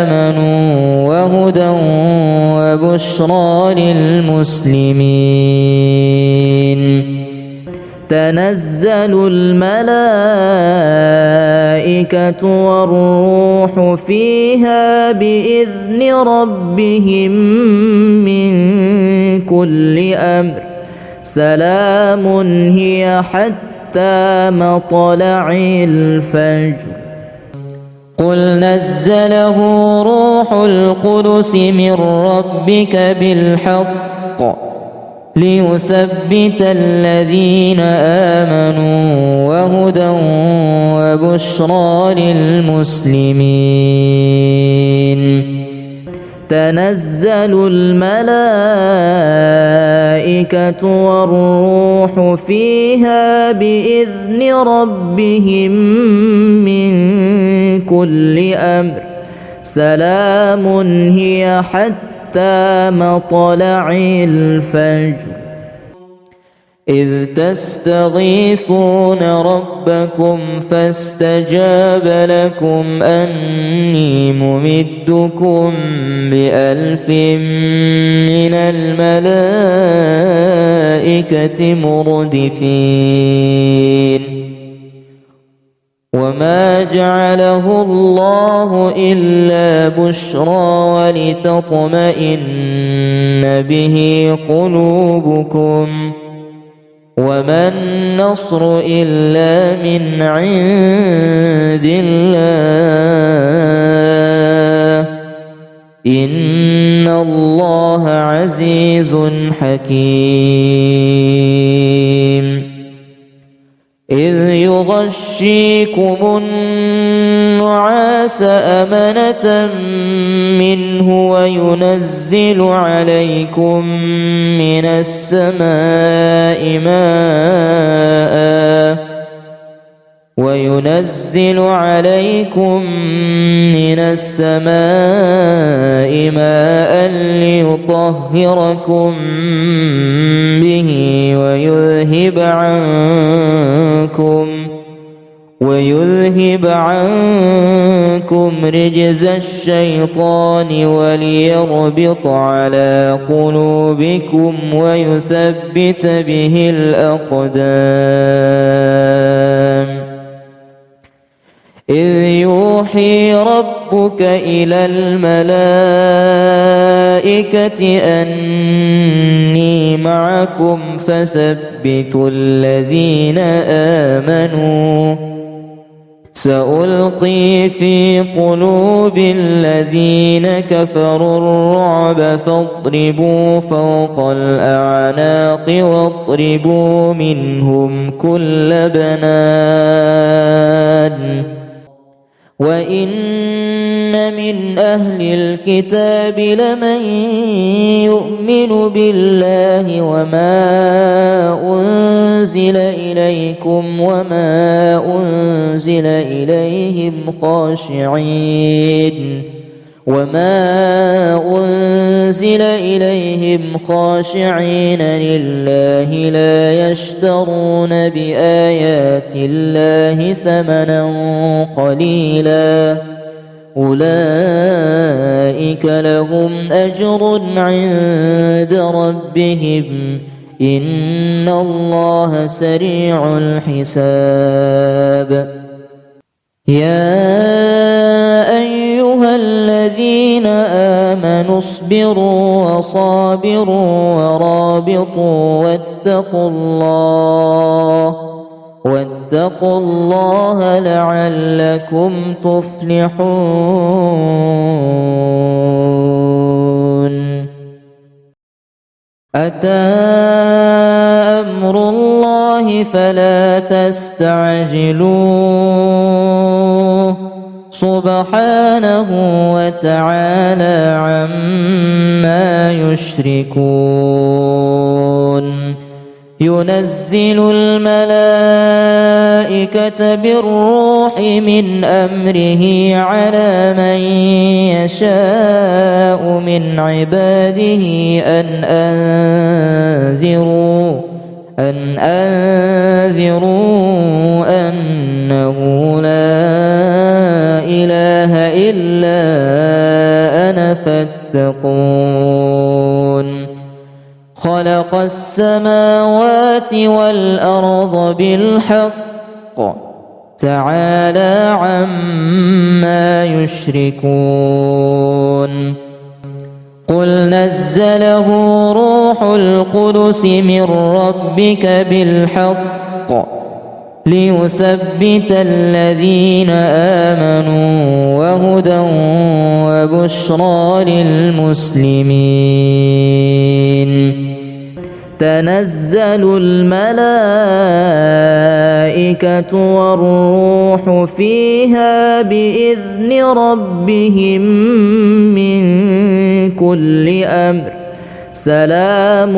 آمنوا وهدى وبشرى للمسلمين. تنزل الملائكة والروح فيها بإذن ربهم من كل أمر سلام هي حتى مطلع الفجر. قل نزله روح القدس من ربك بالحق ليثبت الذين آمنوا وهدى وبشرى للمسلمين. تنزل الملائكة والروح فيها بإذن ربهم من كل أمر سلام هي حتى مطلع الفجر. إذ تستغيثون ربكم فاستجاب لكم أني ممدكم ب1000 من الملائكة مردفين. وما جعله الله إلا بشرى ولتطمئن به قلوبكم وما النصر إلا من عند الله إن الله عزيز حكيم. إذ يغشيكم النعاس أمنة منه وينزل عليكم من السماء ماء ليطهركم به ويذهب عنكم رجز الشيطان وليربط على قلوبكم ويثبت به الأقدام. إذ يوحي ربك إلى الملائكة أني معكم فثبتوا الذين آمنوا سألقي في قلوب الذين كفروا الرعب فاضربوا فوق الأعناق واضربوا منهم كل بنان. وإن من أهل الكتاب لمن يؤمن بالله وما أنزل إليكم وما أنزل إليهم خاشعين لله لا يشترون بآيات الله ثمنا قليلا أولئك لهم أجر عند ربهم إن الله سريع الحساب. يا أيها الذين آمنوا اصبروا وصابروا ورابطوا واتقوا الله لعلكم تفلحون. أتى أمر الله فلا تستعجلوه سبحانه وتعالى عما يشركون ينزل الملائكة بالروح من أمره على من يشاء من عباده أن أنذروا أنه لا إله إلا أنا فاتقون خلق السماوات والأرض بالحق تعالى عما يشركون قل نزله روح القدس من ربك بالحق ليثبت الذين آمنوا وهدى وبشرى للمسلمين تنزل الملائكة والروح فيها بإذن ربهم من كل أمر سلام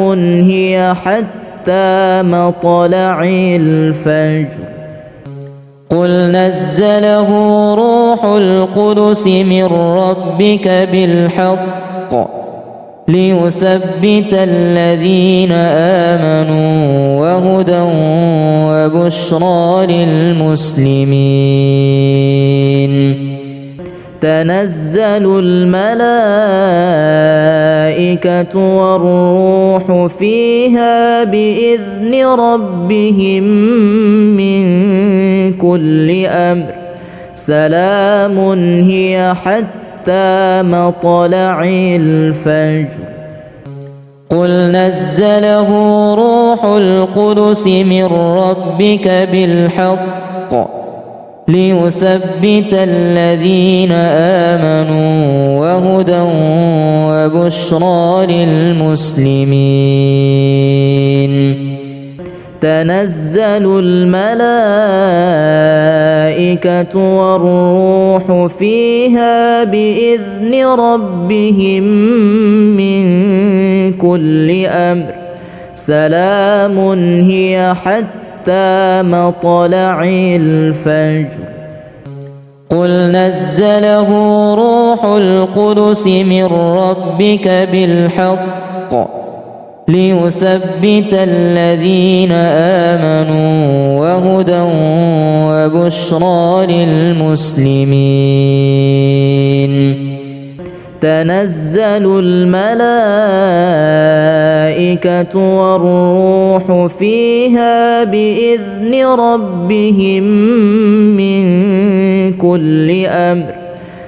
هي حتى مطلع الفجر قل نزله روح القدس من ربك بالحق ليثبت الذين آمنوا وهدى وبشرى للمسلمين تنزل الملائكة والروح فيها بإذن ربهم من كل أمر سلام هي حتى مطلع الفجر قل نزله روح القدس من ربك بالحق ليثبت الذين آمنوا وهدى وبشرى للمسلمين تنزل الملائكة والروح فيها بإذن ربهم من كل أمر سلام هي حتى مطلع الفجر قل نزله روح القدس من ربك بالحق ليثبت الذين آمنوا وهدى وبشرى للمسلمين تنزل الملائكة والروح فيها بإذن ربهم من كل أمر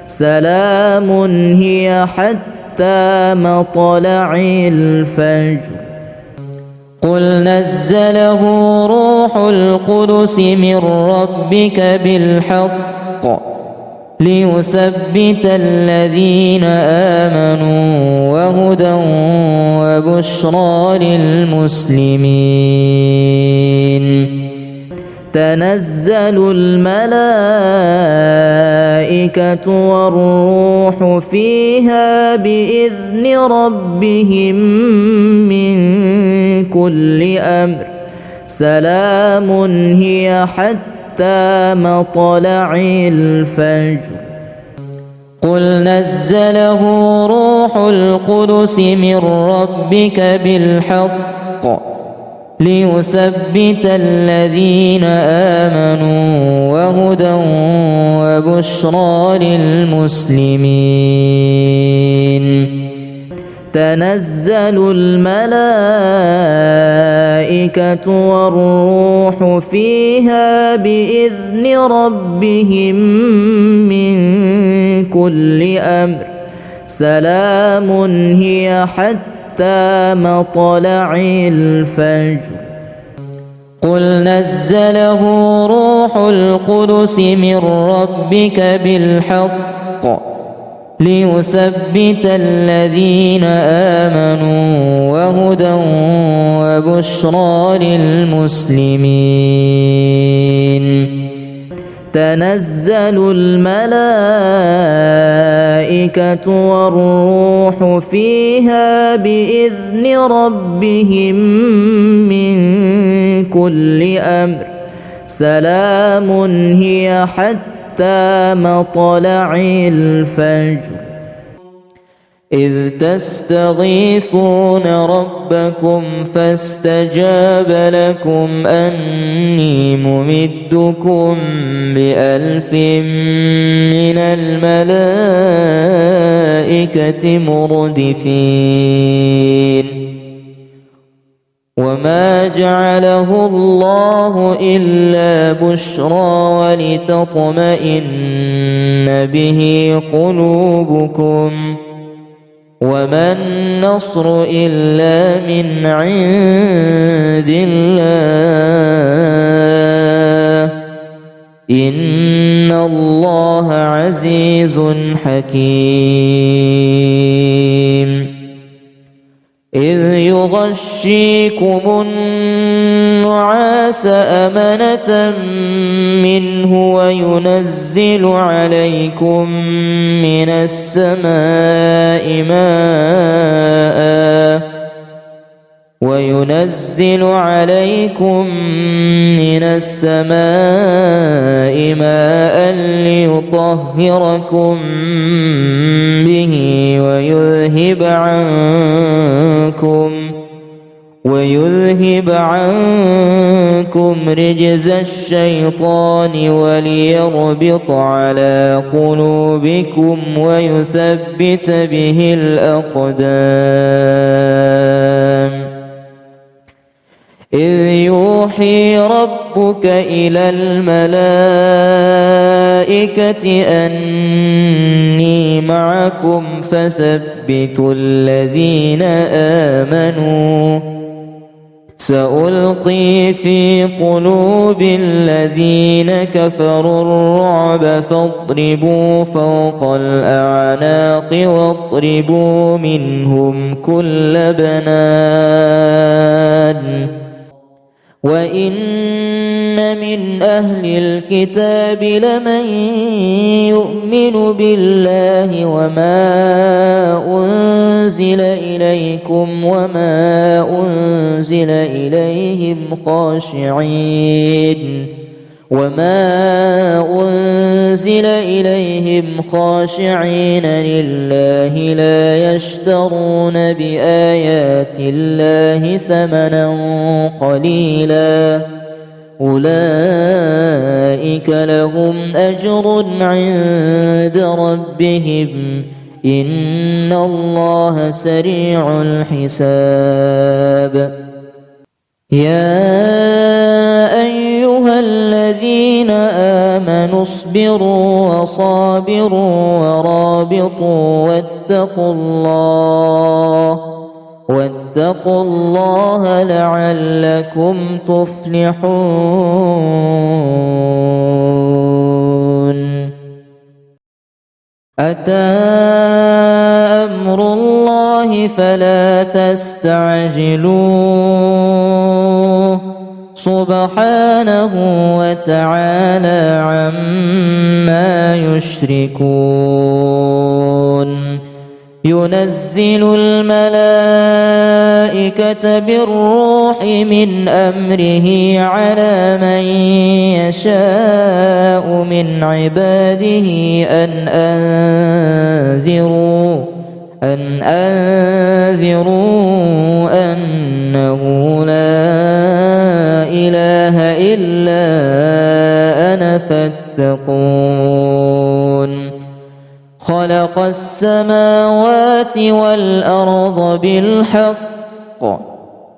سلام هي حتى مطلع الفجر قل نزله روح القدس من ربك بالحق ليثبت الذين آمنوا وهدى وبشرى للمسلمين تنزل الملائكة والروح فيها بإذن ربهم من كل أمر سلام هي حتى مطلع الفجر قل نزله روح القدس من ربك بالحق ليثبت الذين آمنوا وهدى وبشرى للمسلمين تنزل الملائكة والروح فيها بإذن ربهم من كل أمر سلام هي حتى مطلع الفجر قل نزله روح القدس من ربك بالحق ليثبت الذين آمنوا وهدى وبشرى للمسلمين تنزل الملائكة والروح فيها بإذن ربهم من كل أمر سلام هي حتى مطلع الفجر. إذ تستغيثون ربكم فاستجاب لكم أني ممدكم ب1000 من الملائكة مردفين. وما جعله الله إلا بشرى ولتطمئن به قلوبكم وما النصر إلا من عند الله إن الله عزيز حكيم. إذ يغشيكم النعاس أمنة منه وينزل عليكم من السماء ماء ليطهركم به ويذهب عنكم رجز الشيطان وليربط على قلوبكم ويثبت به الأقدام. إذ يوحي ربك إلى الملائكة أني معكم فثبتوا الذين آمنوا سألقي في قلوب الذين كفروا الرعب فاضربوا فوق الأعناق واضربوا منهم كل بنان. وإن من أهل الكتاب لمن يؤمن بالله وما أنزل إليكم وما أنزل إليهم خاشعين لله لا يشترون بآيات الله ثمنا قليلا أولئك لهم أجر عند ربهم إن الله سريع الحساب. يا أيها الذين آمنوا اصبروا وصابروا ورابطوا واتقوا الله لعلكم تفلحون. أتى أمر الله فلا تستعجلوه سبحانه وتعالى عما يشركون. ينزل الملائكة بالروح من أمره على من يشاء من عباده أن أنذروا أنه لا إله إلا أنا فاتقون. خلق السماوات والأرض بالحق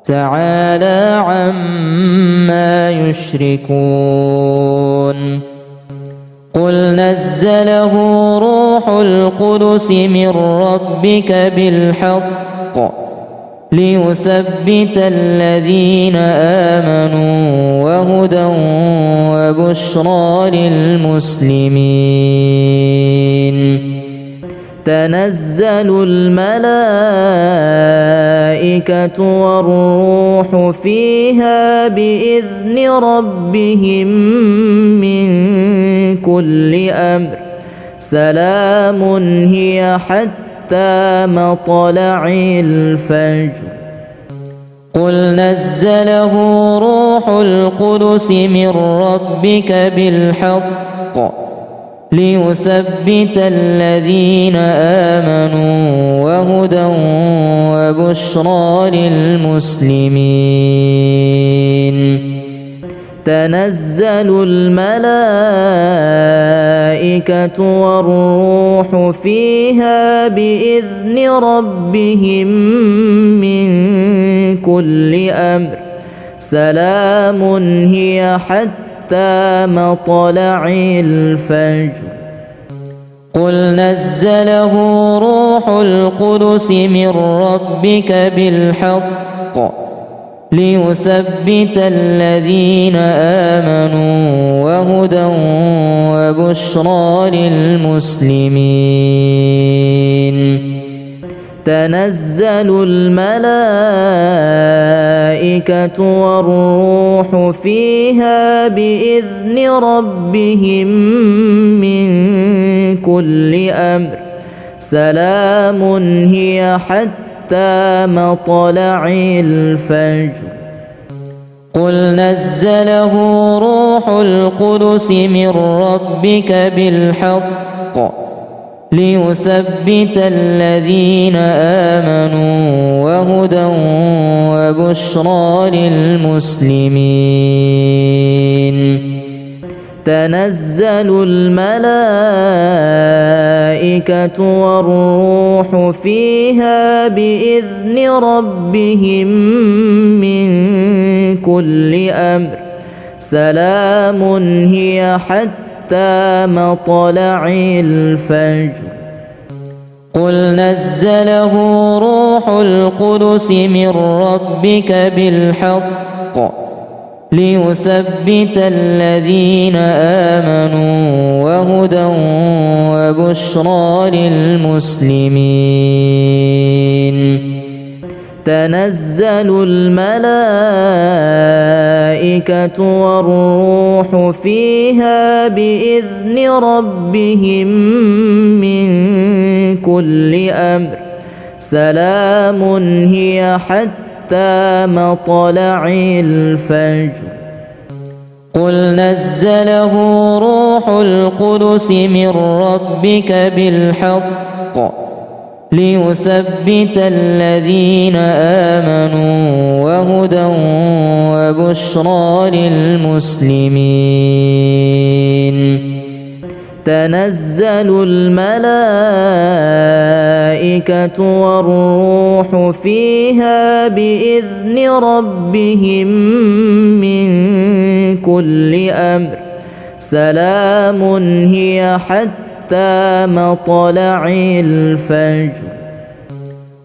تعالى عما يشركون. قل نزله روح القدس من ربك بالحق ليثبت الذين آمنوا وهدى وبشرى للمسلمين. تنزل الملائكة والروح فيها بإذن ربهم من كل أمر سلام هي حتى مطلع الفجر. قل نزله روح القدس من ربك بالحق ليثبت الذين آمنوا وهدى وبشرى للمسلمين. تنزل الملائكة والروح فيها بإذن ربهم من كل أمر سلام هي حتى مطلع الفجر. قل نزله روح القدس من ربك بالحق ليثبت الذين آمنوا وهدى وبشرى للمسلمين. تنزل الملائكة والروح فيها بإذن ربهم من كل أمر سلام هي حتى مطلع الفجر. قل نزله روح القدس من ربك بالحق ليثبت الذين آمنوا وهدى وبشرى للمسلمين. تنزل الملائكة والروح فيها بإذن ربهم من كل أمر سلام هي حتى مطلع الفجر. قل نزله روح القدس من ربك بالحق ليثبت الذين آمنوا وهدى وبشرى للمسلمين. تنزل الملائكة والروح فيها بإذن ربهم من كل أمر سلام هي حتى مطلع الفجر. قل نزله روح القدس من ربك بالحق ليثبت الذين آمنوا وهدى وبشرى للمسلمين. تنزل الملائكة والروح فيها بإذن ربهم من كل أمر سلام هي حتى مطلع الفجر.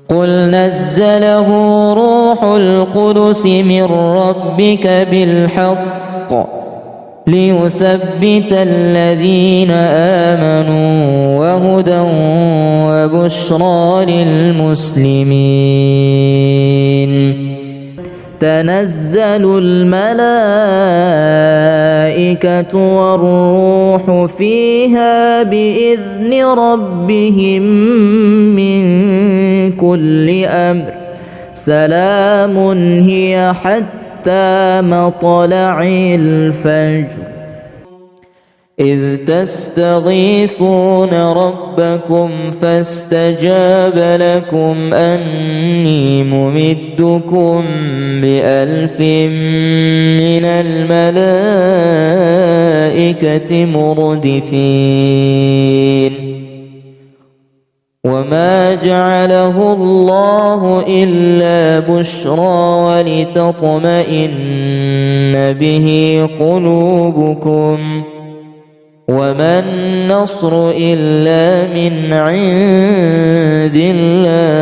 قل نزله روح القدس من ربك بالحق ليثبت الذين آمنوا وهدى وبشرى للمسلمين. تنزل الملائكة والروح فيها بإذن ربهم من كل أمر سلام هي حتى مطلع الفجر. إذ تستغيثون ربكم فاستجاب لكم أني ممدكم ب1000 من الملائكة مردفين. وما جعله الله إلا بشرى ولتطمئن به قلوبكم وما النصر إلا من عند الله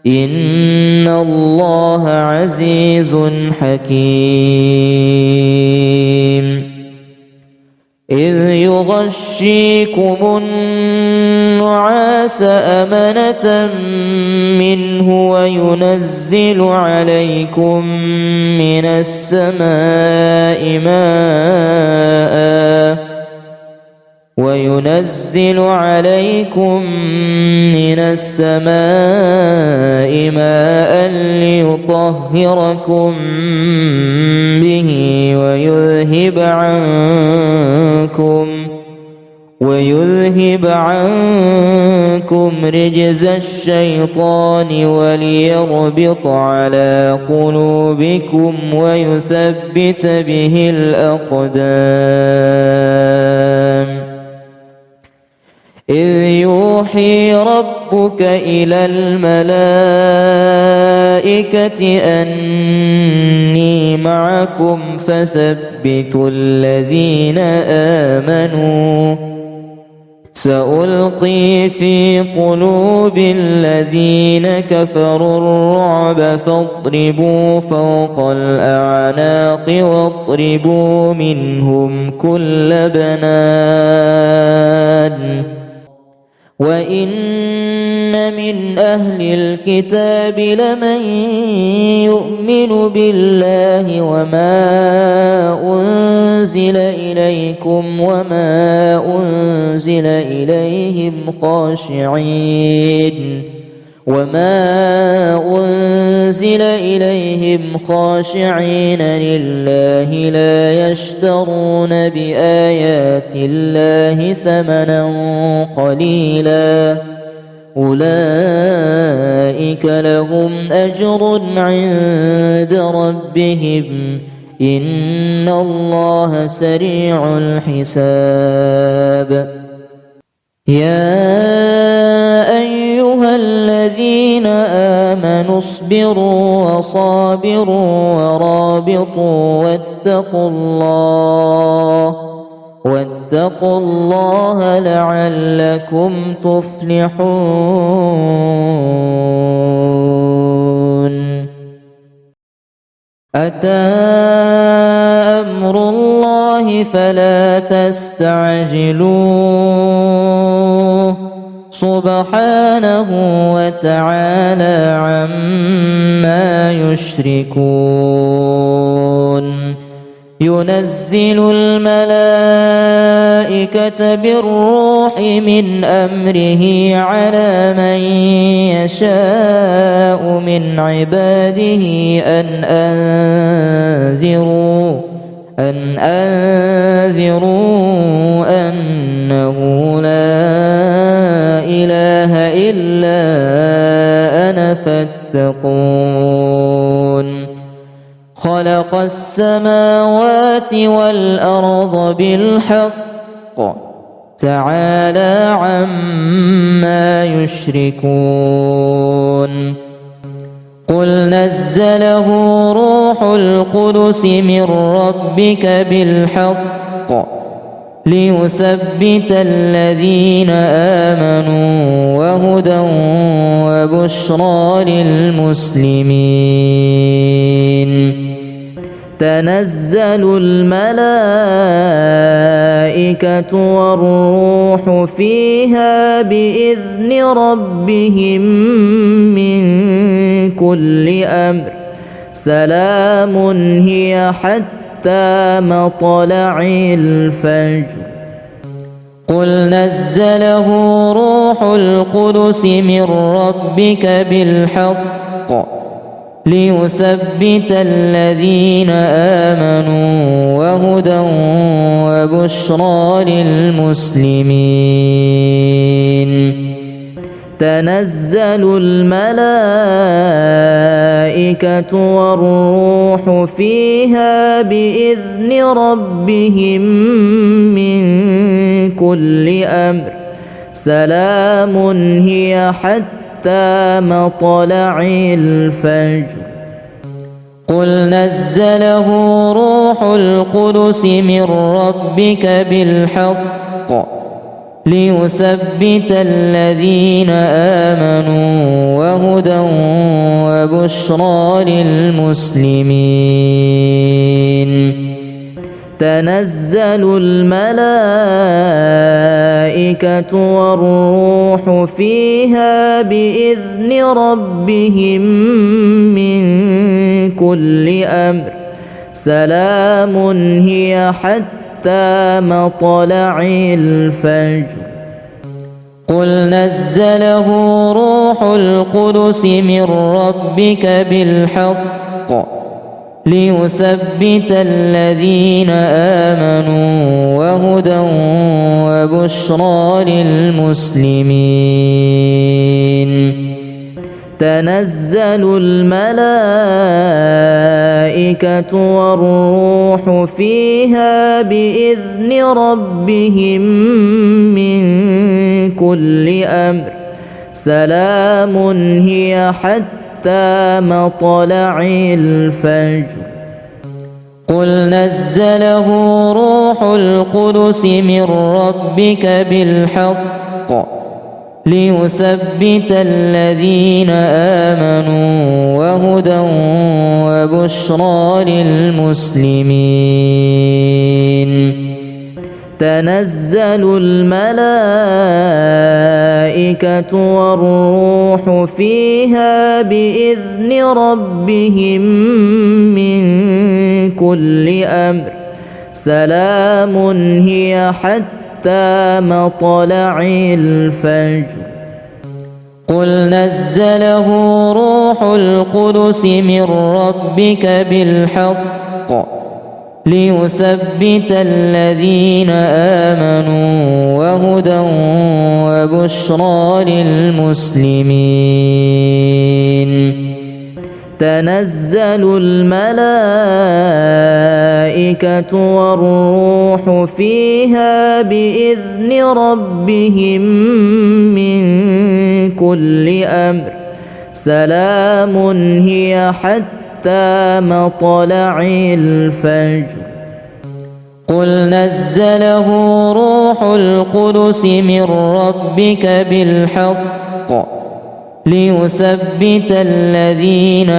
إن الله عزيز حكيم. إذ يغشيكم النعاس أمنة منه وينزل عليكم من السماء ماء ليطهركم به ويذهب عنكم رجز الشيطان وليربط على قلوبكم ويثبت به الأقدام. إذ يوحي ربك إلى الملائكة أني معكم فثبتوا الذين آمنوا سألقي في قلوب الذين كفروا الرعب فاضربوا فوق الأعناق واضربوا منهم كل بنان. وإن من أهل الكتاب لمن يؤمن بالله وما أنزل إليكم وما أنزل إليهم خاشعين لله لا يشترون بآيات الله ثمنا قليلا أولئك لهم أجر عند ربهم إن الله سريع الحساب. يا أيها الذين آمنوا اصبروا وصابروا ورابطوا واتقوا الله لعلكم تفلحون. أتى أمر الله فلا تستعجلوه سبحانه وتعالى عما يشركون. ينزل الملائكة بالروح من أمره على من يشاء من عباده أن أنذروا أنه لا إله إلا أنا فاتقون. خلق السماوات والأرض بالحق تعالى عما يشركون. قل نزله روح القدس من ربك بالحق ليثبت الذين آمنوا وهدى وبشرى للمسلمين. تنزل الملائكة والروح فيها بإذن ربهم من كل أمر سلام هي حتى مطلع الفجر. قل نزله روح القدس من ربك بالحق ليثبت الذين آمنوا وهدى وبشرى للمسلمين. تنزل الملائكة والروح فيها بإذن ربهم من كل أمر سلام هي حتى مطلع الفجر. قل نزله روح القدس من ربك بالحق ليثبت الذين آمنوا وهدى وبشرى للمسلمين. تنزل الملائكة والروح فيها بإذن ربهم من كل أمر سلام هي حتى مطلع الفجر. قل نزله روح القدس من ربك بالحق ليثبت الذين آمنوا وهدى وبشرى للمسلمين. تنزل الملائكة والروح فيها بإذن ربهم من كل أمر سلام هي حتى مطلع الفجر. قل نزله روح القدس من ربك بالحق ليثبت الذين آمنوا وهدى وبشرى للمسلمين. تنزل الملائكة والروح فيها بإذن ربهم من كل أمر سلام هي حتى مطلع الفجر. قل نزله روح القدس من ربك بالحق ليثبت الذين آمنوا وهدى وبشرى للمسلمين. تنزل الملائكة والروح فيها بإذن ربهم من كل أمر سلام هي حتى مطلع الفجر. قل نزله روح القدس من ربك بالحق ليثبت الذين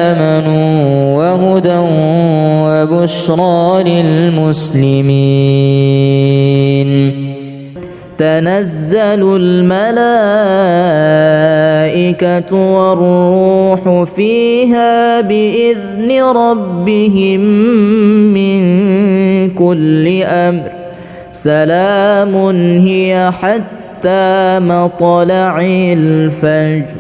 آمنوا وهدى وبشرى للمسلمين. تنزل الملائكة والروح فيها بإذن ربهم من كل أمر سلام هي حتى مطلع الفجر.